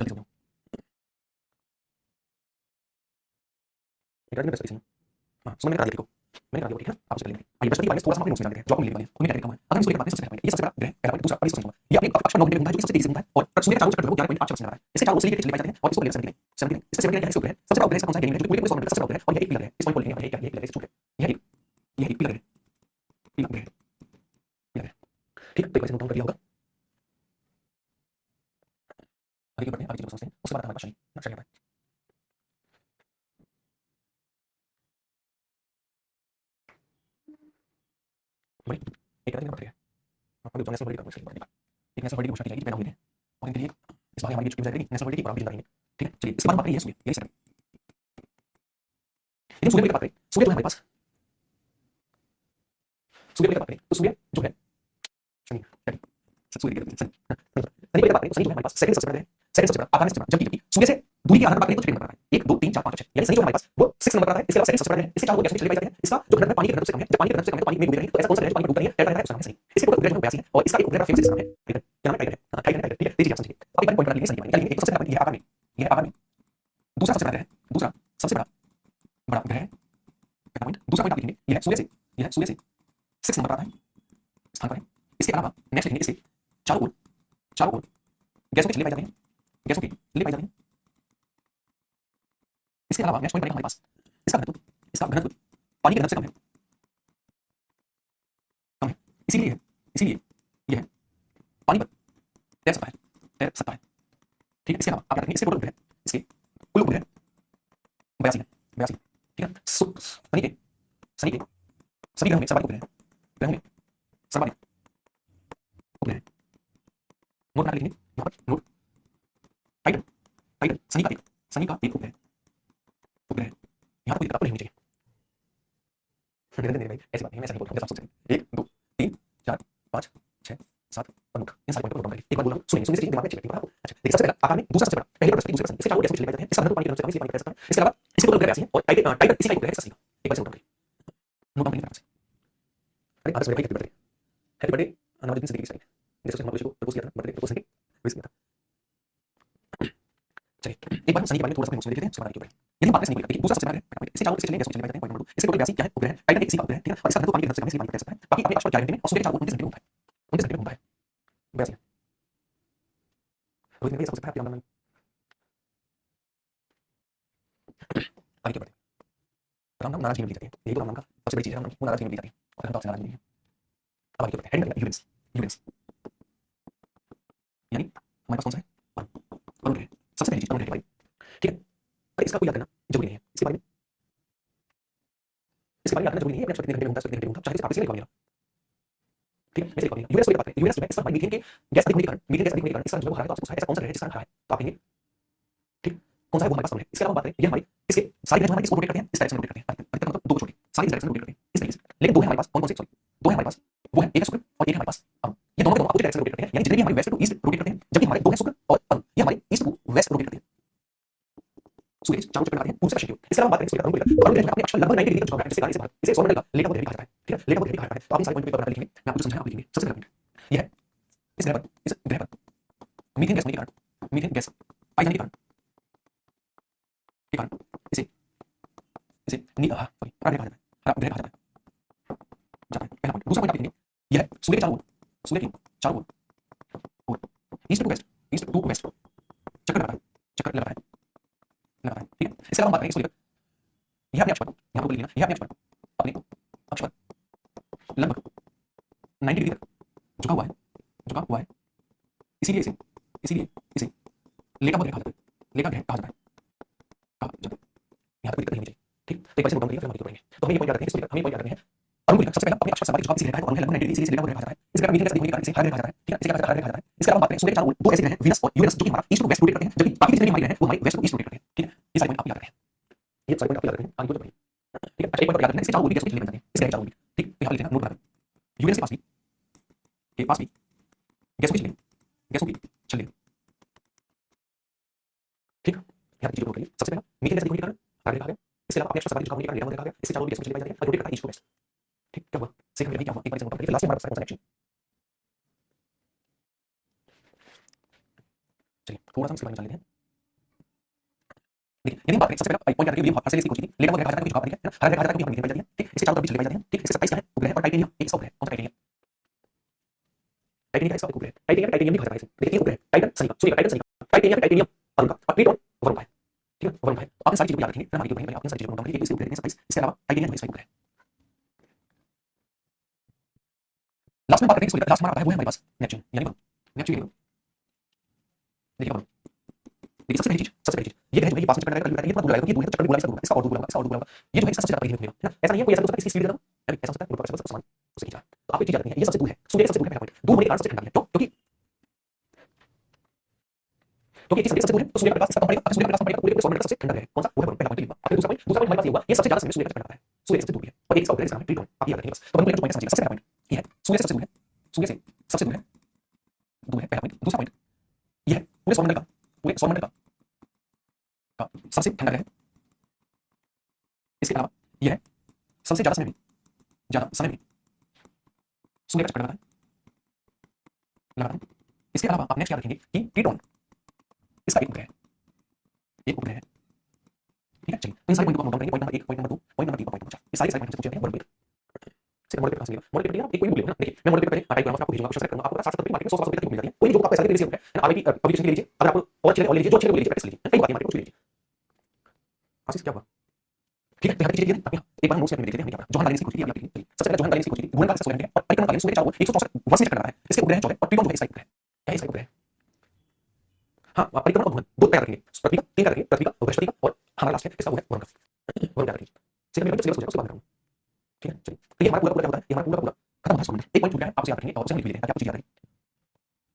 निकाल में बृहस्पति, हाँ समझ में आ गया, देखो मैंने कहा ठीक है आप उसे कर लेंगे, आइए बृहस्पति के बारे में थोड़ा सा हम नोट्स में जानते हैं, जो आपको मिलने वाले हैं उनमें क्या लिखा हुआ है, अगर हम सूर्य के बारे में सबसे पहले ये सबसे बड़ा ग्रह पहला पॉइंट, दूसरा बड़ी समझ ये अपने अक्ष पर 9 घंटे में घूमता है, जो सबसे तेजी से घूमता है, और सूर्य का चारों चक्कर जो 11.8 है, इससे चारों ओर से चले जाते हैं और इसको ले सकते हैं 79 इससे 79 है, इसको है सबसे बड़ा ग्रह कौन सा है, गेम में जो पूरे पूरे 100 का सबसे बड़ा ग्रह, और यह एक पिलर है, इस पॉइंट को लेंगे, ये क्या ये पिलर है, इस छूट है, यह एक पिलर है, पिलर है, पिलर है, ठीक है, तो एक बार नोट डाउन कर दिया होगा, आगे बढ़ते हैं, आगे चीजों को समझते हैं, उसके बाद हमारे पास शनि नक्शा क्या है, बड़ी एक करके नंबर 3 है, हम जो नेशनल बड़ी का इसके बाद एक नेशनल बड़ी की घोषणा की जाएगी पैदा हुए हैं, और इनके लिए इस बार हमारी जो चुकी जाएगी नेशनल बड़ी की और हम भी जिंदा रहेंगे, ठीक है, चलिए इसके बाद हम बात करेंगे सूर्य, यही सर, लेकिन सूर्य की बात करें, सूर्य जो है हमारे पास, सूर्य की बात करें तो सूर्य जो है शनि, सूर्य की शनि, शनि की बात करें तो शनि जो है हमारे पास सेकंड सबसे बड़ा है, सेकंड सबसे बड़ा आकार में सबसे बड़ा, जबकि सूर्य से दूरी के आधार पर बात करें तो 6 नंबर आता है, 1 2 3 4 5 6, यानी शनि जो हमारे पास वो 6 नंबर आता है, इसके अलावा सेकंड सबसे बड़ा है, इसके चारों गैस में चले जाते हैं, इसका जो घनत्व है पानी के घनत्व से कम है, जब पानी के घनत्व से कम है तो पानी में डूबे रहेंगे, तो ऐसा कौन सा ग्रह है जो पानी में डूबता नहीं है, टाइटन है, उसका नाम है शनि, इसके टोटल ग्रह जो 82 है और इसका एक उपग्रह फेमस है, टाइटन, क्या नाम है, टाइटन है, हाँ टाइटन है, ठीक है, ये चीज आप समझिए, अब एक बार पॉइंट बना लेंगे, शनि निकालेंगे, एक तो सबसे बड़ा ग्रह ये है आकार में, दूसरा सबसे बड़ा ग्रह, दूसरा सबसे बड़ा बड़ा ग्रह पहला पॉइंट, दूसरा पॉइंट आप लिखेंगे ये है सूर्य से, ये है सूर्य से 6 नंबर आता है स्थान पर है, इसके अलावा नेक्स्ट लिखेंगे इसके चारों ओर गैसों के छिले पाए जाते हैं, गैसों के छिले पाए जाते हैं, इसके अलावा नेक्स्ट पॉइंट बनेगा हमारे पास इसका घनत्व पानी के घनत्व से कम है, इसीलिए यह है पानी पर तैर सकता है, ठीक है, इसके अलावा आप याद रखेंगे इसके टोटल उपग्रह, इसके कुल उपग्रह 82 है, 82, ठीक है, शनि के सभी ग्रहों में सर्वाधिक उपग्रह, ग्रहों में सर्वाधिक उपग्रह, नोट बना लिखेंगे यहाँ पर, नोट टाइटन, टाइटन शनि का एक उपग्रह यहाँ पर कोई दिक्कत नहीं होनी चाहिए, मेरे भाई ऐसी बात नहीं है, मैं ऐसा नहीं बोल रहा हूँ, जैसा आप सोच रहे हैं, 1 2 3 4 5 6 7 और नोट इन सारे पॉइंट को नोट कर एक बार बोल रहा हूँ, सुनिए से दिमाग में अच्छी लगती है आपको, अच्छा देखिए सबसे पहला आकार में दूसरा सबसे बड़ा, पहले बृहस्पति दूसरे इसके चारों गैसों के छिले पाए जाते हैं, इसका घनत्व पानी के घनत्व से कम, इसलिए पानी तैर सकता है, इसके अलावा इसके टोटल ग्रह 82 है और टाइटन इसी का एक उपग्रह है, एक बार से नोट करिए, नोट डाउन करिए, अरे आज मेरे भाई हैप्पी बर्थडे नवाजुद्दीन सिद्दीकी साहब, जैसे हमारे को प्रपोज किया था, बर्थडे प्रपोज करके विश किया था, चलिए एक बार शनि के बारे में थोड़ा सा नोट्स में देख लेते हैं, उसके बाद आगे बढ़ेंगे, यदि बात शनि की देखिए दूसरा सबसे बड़ा है, इससे चारों से चले गैसों के चले जाते हैं, पॉइंट नंबर 2 इसके टोटल 82 क्या है उपग्रह, टाइटन इसी का उपग्रह है, ठीक है, और इसका घनत्व पानी के घनत्व से कम, इसलिए पानी तैर सकता है, बाकी अपने अक्ष पर 4 घंटे में और सूर्य के चारों ओर 29 घंटे में घूमता है, 29 घंटे में घूमता है, 82 रोहित ने सबसे हैप्पी ऑनलाइन आगे बढ़ते हैं, राम नाम नाराज नहीं जाती है, यही तो राम नाम का सबसे बड़ी चीज है, वो नाराज नहीं जाती है और हम तो आपसे नाराज नहीं है, अब आगे बढ़ते हैं, हेडिंग यूरेनस, यूरेनस यानी हमारे पास कौन सा है, वरुण ग्रह, सबसे पहली चीज वरुण ग्रह के बारे में, ठीक है, पर इसका कोई याद करना जरूरी नहीं है, इसके बारे में याद करना जरूरी नहीं है, अपने घंटे में घूमता है, घंटे में घूमता है, चाहे आप इसे लिखवा, ठीक है, मैं यूएस को बात करें, यूएस जो है इस बार मीथेन के गैस अधिक होने के कारण, मीथेन गैस अधिक होने के कारण इसका जो है वो हरा है, तो आपसे पूछा है ऐसा कौन सा ग्रह है जिसका रंग हरा है, तो आप कहेंगे ठीक कौन सा है वो हमारे पास है, इसके अलावा बात करें ये हमारे इसके सारे ग्रह जो हमारे इसको रोटेट करते हैं, इस डायरेक्शन में रोटेट करते हैं, अधिकतर मतलब दो को छोड़ के सारे इस डायरेक्शन में रोटेट करते हैं इस तरीके से, लेकिन दो है हमारे पास, कौन कौन से, सॉरी दो है हमारे पास, वो है एक है शुक्र और एक है हमारे पास अरुण, ये दोनों के दोनों अपोजिट डायरेक्शन में रोटेट करते हैं, यानी जितने भी हमारे वेस्ट टू ईस्ट रोटेट करते हैं, जबकि हमारे दो है शुक्र और अरुण ये हमारे ईस्ट टू वेस्ट रोटेट करते हैं, सूर्य चारों चक्कर लगाते हैं पूर्व से पश्चिम की ओर, इसके अलावा बात करें सूर्य का अरुण को, तो अरुण ग्रह अपने अक्ष पर लगभग 90 डिग्री का झुकाव है, जिससे कार्य से बाहर इसे सौर मंडल का लेखा ग्रह भी कहा जाता है, ठीक है, लेखा ग्रह भी कहा जाता है, तो आप इन सारे पॉइंट पे लिखेंगे, मैं आपको समझाऊंगा, आप लिखेंगे सबसे पहला पॉइंट यह है इस ग्रह पर मीथेन गैस होने के कारण, मीथेन गैस पाई जाने के कारण इसे इसे सॉरी हरा ग्रह कहा जाता है पहला पॉइंट, दूसरा पॉइंट आप लिखेंगे यह सूर्य के चारों ओर ईस्ट टू वेस्ट चक्कर लगाता है, ठीक है, इसके अलावा बात करें सूर्य पर, यह अपने अक्ष पर, यहाँ पर लिखना, यह अपने अक्ष पर लगभग 90 डिग्री तक झुका हुआ है, इसीलिए इसे लेखा ग्रह कहा जाता है, यहाँ कोई दिक्कत नहीं चाहिए, ठीक, तो एक बार से नोट डाउन करिए, फिर हम आगे बढ़ेंगे, तो हमें ये पॉइंट याद रखना है, हमें पॉइंट याद रखना है, अरुण ग्रह सबसे पहले अपने अक्ष पर सर्वाधिक झुकाव किसी ग्रह का है, तो अरुण है लगभग 90 डिग्री, इसीलिए लेखा ग्रह कहा जाता है, इस ग्रह का मीथेन गैस अधिक होने के कारण इसे हरा ग्रह कहा जाता है, ठीक है, इसे हरा ग्रह कहा जाता है, इसके अलावा बात करें सूर्य के चारों ओर दो ऐसे ग्रह हैं, वीनस और यूरेनस, जो कि हमारा ईस्ट टू वेस्ट रोटेट करते हैं, जबकि बाकी जितने भी हमारे ग्रह हैं वो हमारे वेस्ट टू ईस्ट रोटेट करते हैं, ठीक है, ये सारे पॉइंट आप याद रखें, ये सारे पॉइंट आप याद रखें, आगे बढ़िए, ठीक है, अच्छा एक पॉइंट याद रखना है, इसके चारों ओर भी गैस को छिले पाए जाते हैं, इस ग्रह के चारों ओर, ठीक, तो यहाँ लिखना नोट बना ठीक है, यहाँ चीज़ों को नोट करिए। सबसे पहला मीथेन जैसा लिक्विड के कारण कार्बन देखा गया। इसके अलावा आपने एक्स्ट्रा सर्फेक्टेंट कार्बन के कारण देखा गया। इससे चारों रिएक्शन चली जाती है और रोटेट करता है H2 गैस। ठीक, क्या हुआ? सेकंड में क्या हुआ? एक बार इसे नोट करिए। लास्ट में हमारा कौन सा रिएक्शन? चलिए थोड़ा सा इसके बारे में जान लेते हैं। देखिए यदि हम बात करें सबसे पहला पॉइंट याद रखिए, ये हर सेल की कोशिश थी। लेटर वगैरह कहा जाता है कुछ जवाब नहीं है ना, हर जगह कहा जाता है कि मीथेन पाई जाती है। ठीक, इसके चारों तरफ चले जाते हैं। ठीक, इसके 27 क्या है? उपग्रह और टाइटेनियम एक इसका उपग्रह। कौन सा टाइटेनियम? टाइटेनियम का इसका उपग्रह। टाइटेनियम भी कहा जाता है इसे। देखिए ये उपग्रह टाइटन सनी का, सुनिए टाइटन सनी का, टाइटेनियम अरुण का और प्लूटोन वरुण का है। ठीक है, वरुण का है। तो आप इन सारी चीजों को याद रखेंगे। फिर हम आगे बढ़ेंगे। आप इन सारी चीजों को नोट करिए। इसके उपग्रह 27, इसके अलावा टाइटेनियम इसका उपग्रह। लास्ट में बात करेंगे लास्ट हमारा आता है वो है हमारे पास नेपच्यून यानी वरुण। नेपच्यून यानी वरुण। देखिए वरुण, देखिए सबसे पहली चीज ये ग्रह जो है ये पास में चक्कर लगाएगा, ये थोड़ा दूर लगाएगा, ये दूर है तो चक्कर भी बुलाएगा, इसका और दूर बुलाएगा, इसका और दूर बुलाएगा। ये जो है इसका सबसे ज्यादा करीब होगा ना, ऐसा नहीं है कोई ऐसा हो सकता है इसकी स्पीड दे दो, ऐसा हो सकता है गुरुत्वाकर्षण बल समान उससे खींचा। तो आपको एक चीज याद रखनी है, ये सबसे दूर है, सूर्य सबसे दूर है, पहला पॉइंट दूर होने के कारण सबसे ठंडा है। क्योंकि क्योंकि ये सबसे दूर है तो सूर्य का प्रकाश इसका कम पड़ेगा, अगर सूर्य का प्रकाश कम पड़ेगा तो पूरे सौर मंडल का सबसे ठंडा है। कौन सा? वो है पहला पॉइंट। फिर दूसरा पॉइंट हमारे पास ये होगा, ये सबसे ज्यादा समय सूर्य का ठंडा है, सूर्य सबसे दूर है और एक इसका उपग्रह इसका नाम है ट्रिटोन। आप याद रखिए बस। तो हम लोग पॉइंट समझिए, सबसे पहला पॉइंट ये है सूर्य से सबसे दूर है, सूर्य से सबसे दूर है, दूर है पहला पॉइंट। दूसरा पॉइंट ये है पूरे सौर मंडल का, पूरे सौर मंडल का सबसे ठंडा है। इसके अलावा यह है सबसे ज्यादा समय में सूर्य का चक्कर लगाता है। इसके अलावा आप नेक्स्ट याद रखेंगे कि ट्रिटोन इसका एक उपग्रह है। ठीक है, चलिए तो इन सारे पॉइंट को हम नोट करेंगे। Point number 1, point number 2, point number 3 और पॉइंट नंबर 4। ये सारे पॉइंट हमसे पूछे जाते हैं मॉडल पेपर से। मॉडल पेपर कहां से मिलेगा? मॉडल पेपर एक कोई बुक लेना। देखिए मैं मॉडल पेपर पहले टाइप करूंगा, आपको भेजूंगा, कुछ सेलेक्ट करूंगा, आपको 60 रुपए मार्केट में 100 रुपए तक की बुक मिल जाती है। कोई जो आपको पैसा दे है ना, आईआईटी पब्लिकेशन के लिए लीजिए, अगर आपको और चाहिए और ले लीजिए, जो अच्छे ले लीजिए, पैसे लीजिए, कई बात है मार्केट में लीजिए। आशीष क्या हुआ? ठीक है, तो यहाँ पे चीजें आप यहाँ एक बार नोट्स में देख लेते हैं क्या। जोहान गालिंस की खोज की आपने देखी। सबसे पहले जोहान गालिंस की खोज की, घूर्णन काल से सोलह और परिक्रमा काल सूर्य चारों 164 वर्ष में चक्कर लगा है। इसके उपग्रह 14 और ट्रिटोन जो है इसका उपग्रह क्या है, इसका उपग्रह। हाँ, आप परिक्रमा और घूर्णन दो पैर रखेंगे, पृथ्वी का तीन पैर रखेंगे, पृथ्वी का और बृहस्पति का और हमारा लास्ट है इसका वो है वरुण का। वरुण क्या रखेंगे सेकंड में सिलेबस हो जाएगा, उसके बाद बताऊंगा। ठीक है, चलिए तो ये हमारा पूरा पूरा क्या होता है, ये हमारा पूरा पूरा खत्म होता है सॉल्व। एक पॉइंट छूट गया है, आपसे याद रखेंगे और उसे हम लिख भी लेते हैं ताकि आपको चीज याद रहे।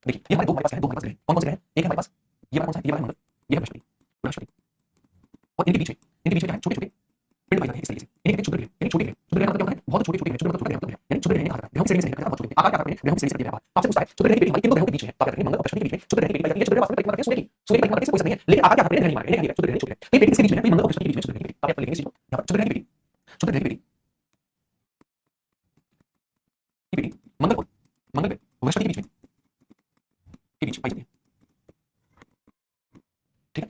देखिए ये हमारे दो हमारे पास है, दो हमारे पास है, कौन कौन से ग्रह हैं? एक है हमारे पास ये वाला कौन सा है, ये वाला मंगल, ये है बृहस्पति, बृहस्पति। और इनके बीच में क्या है, छोटे छोटे पिंड पाए जाते हैं इस तरीके से। इनके छोटे ग्रह यानी छोटे ग्रह, छोटे ग्रह मतलब क्या होता है, बहुत छोटे छोटे ग्रह, छोटे मतलब छोटा ग्रह मतलब ग्रह यानी छोटे ग्रह नहीं कहा जाता है, ग्रहों की श्रेणी से नहीं, बहुत छोटे आकार क्या करते हैं, ग्रहों की श्रेणी से करते हैं। आपसे पूछता है छोटे ग्रह की हमारी तीन ग्रहों के बीच में है, तो आप रखेंगे मंगल और बृहस्पति के बीच में छोटे ग्रह की पाई जाती है। छोटे ग्रह वास्तव में परिक्रमा करते हैं सूर्य की, सूर्य की परिक्रमा करते हैं कोई नहीं है, लेकिन आकार क्या करते हैं, ग्रह नहीं मारे, नहीं छोटे ग्रह छोटे ग्रह। तो ये इसके बीच में है, मंगल और बृहस्पति के बीच में छोटे ग्रह की, आप लिखेंगे इस चीज को यहां पर, छोटे ग्रह की बेटी, छोटे ग्रह की बेटी की बेटी मंगल और मंगल पे बृहस्पति के बीच में, के बीच पाई जाती है। ठीक है,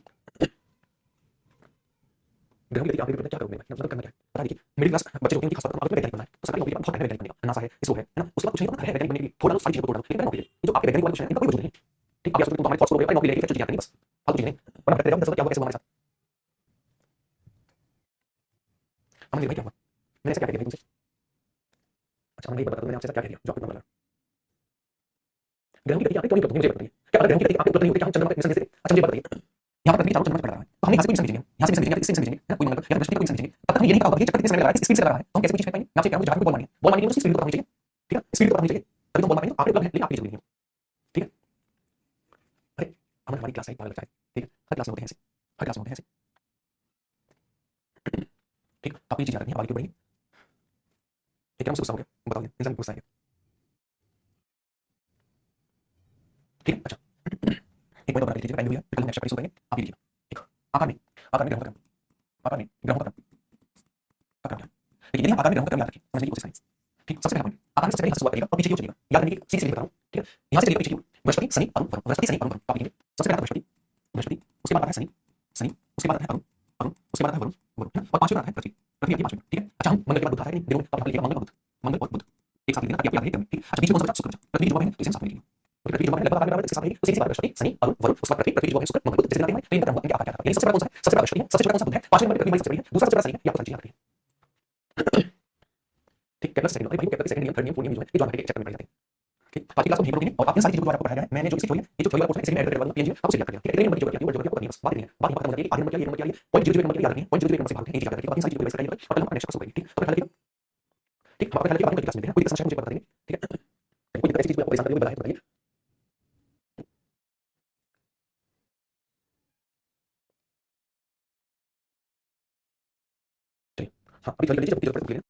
ग्रहों की गति आगे क्या करोगे, मतलब करना क्या है बता दीजिए। मिडिल क्लास बच्चे जो होते हैं उनकी खास तौर पर वैज्ञानिक बनना है, तो सरकारी नौकरी बहुत वैज्ञानिक बनने का नासा है, इसरो है ना, उसके बाद कुछ नहीं करना है वैज्ञानिक बनने के लिए, थोड़ा सारी चीजों को तोड़ डालो, लेकिन नौकरी ये जो आपके वैज्ञानिक वाले क्वेश्चन है इनका कोई वजूद नहीं। ठीक, आप या तो हमारे थॉट्स को लोगे, नौकरी लेके फिर चीजें याद नहीं, बस फालतू चीजें नहीं। वरना बैठते रहो, क्या हुआ कैसे हुआ हमारे साथ, हमने भाई क्या हुआ, मैंने ऐसा क्या किया तुमसे। अच्छा हमने बता दो मैंने आपसे क्या कह दिया जो आपको पता लगा। ग्रहों की गति आपने क्यों नहीं पता, मुझे बताइए क्या अगर ग्रहों की गति आपको पता नहीं होती क्या हम चंद्रमा का मिशन देते। अच्छा मुझे बताइए यहाँ पर पृथ्वी चारों चंद्रमा पर लगा है, तो हम यहाँ से कोई मिशन भेजेंगे, यहाँ से मिशन भेजेंगे, इससे मिशन भेजेंगे ना, कोई मंगल या बृहस्पति का मिशन भेजेंगे, तब तक हमें ये नहीं पता होगा कि चक्कर कितने समय लगा है, किस स्पीड से लगा है, तो हम कैसे कोई चीज कर पाएंगे। मैं आपसे क्या जहां भी बॉल मारेंगे, बॉल मारने की स्पीड तो पता होनी चाहिए। ठीक है, स्पीड तो पता होनी चाहिए तभी तो बॉल मारेंगे, आपके उपलब्ध है लेकिन आपकी जरूरी नहीं है। ठीक है, अरे हमारी क्लास है पागल बच्चा है। ठीक है, हर क्लास में होते हैं ऐसे, हर क्लास में होते हैं ऐसे। ठीक है, आप ये चीज याद रखनी है, आगे क्यों बढ़ेंगे। ठीक है, मुझसे गुस्सा हो गया, बताओ इंसान गुस्सा है। ठीक है, अच्छा एक पॉइंट और बना लीजिएगा, टाइम भी हो गया, फिर कल हम नेक्स्ट चैप्टर शुरू करेंगे। आप ये लीजिएगा एक आकार में ग्रहों का क्रम, आकार में ग्रहों का क्रम का क्रम क्या है। देखिए यदि हम आकार में ग्रहों का क्रम याद रखें समझने की कोशिश करें। ठीक, सबसे पहला पॉइंट आकार में सबसे पहले यहाँ से शुरुआत करिएगा और पीछे की ओर चलिएगा, याद रखिए सीधी सीधी बता रहा हूँ। ठीक है, यहाँ से चलिएगा पीछे की ओर, बृहस्पति शनि अरुण वरुण, बृहस्पति शनि अरुण वरुण, आप लिखेंगे सबसे पहले आता है बृहस्पति, बृहस्पति उसके बाद आता है शनि, शनि उसके बाद आता है अरुण, अरुण उसके बाद आता है वरुण, वरुण है ना, और पांचवें आता है पृथ्वी, पृथ्वी आती है पांचवें। ठीक है, अच्छा हम मंगल के बाद बुध आता है नहीं देखोगे, तो आप लिखिएगा मंगल और बुध, मंगल और बुध एक साथ लिखना ताकि आपको याद रहे। ठीक, अच्छा बीच में कौन सा बचा, शुक्र बचा, पृथ्वी की जो है तो इसे हम साथ में लिखेंगे, पृथ्वी की जो है लगभग आकार बराबर इसके साथ रहेगी, तो सीधी सी बात बृहस्पति शनि अरुण वरुण उसके बाद पृथ्वी, पृथ्वी की जो है शुक्र मंगल बुध, जैसे दिखाते हैं तो इनका क्रम होगा, इनके आकार क्या था, यानी सबसे बड़ा कौन सा है, सबसे बड़ा बृहस्पति है, सबसे छोटा कौन सा बुध है, पांचवें नंबर पे पृथ्वी सबसे बड़ी है, दूसरा सबसे बड़ा शनि है, ये आपको समझिए याद रखिए। ठीक, केपलर सेकंड भाई केपलर सेकंड नियम थर्ड नियम फोर्थ नियम जो है ये जो हमारे चैप्टर में पढ़ाए जाते हैं। ठीक, आज की क्लास में यही और आप इन सारी चीजों को आपको पढ़ाया है, मैंने जो इसकी थ्योरी है, ये जो थ्योरी वाला पोर्शन है इसे मैं ऐड करके डालूंगा पीएनजी में, आपको याद कर लिया। ठीक है, इतने नंबर की जो वर्ड जो करनी है बस, बात नहीं है, बात खत्म हो जाती है। आगे नंबर क्या, ये नंबर क्या, ये पॉइंट 0 नंबर याद रखनी है, पॉइंट 0 नंबर से भागते हैं, ये याद रखिए, बाकी सारी चीजों को वैसे करेंगे और कल हम नेक्स्ट क्लास में करेंगे। ठीक, तो पहले ठीक हम आपको पहले क्लास में मिलते हैं, कोई समस्या मुझे बता देंगे। ठीक है, कोई दिक्कत ऐसी चीज को आपको परेशान करने में बताइए, बताइए। चलिए हाँ अभी थोड़ी कर लीजिए, जब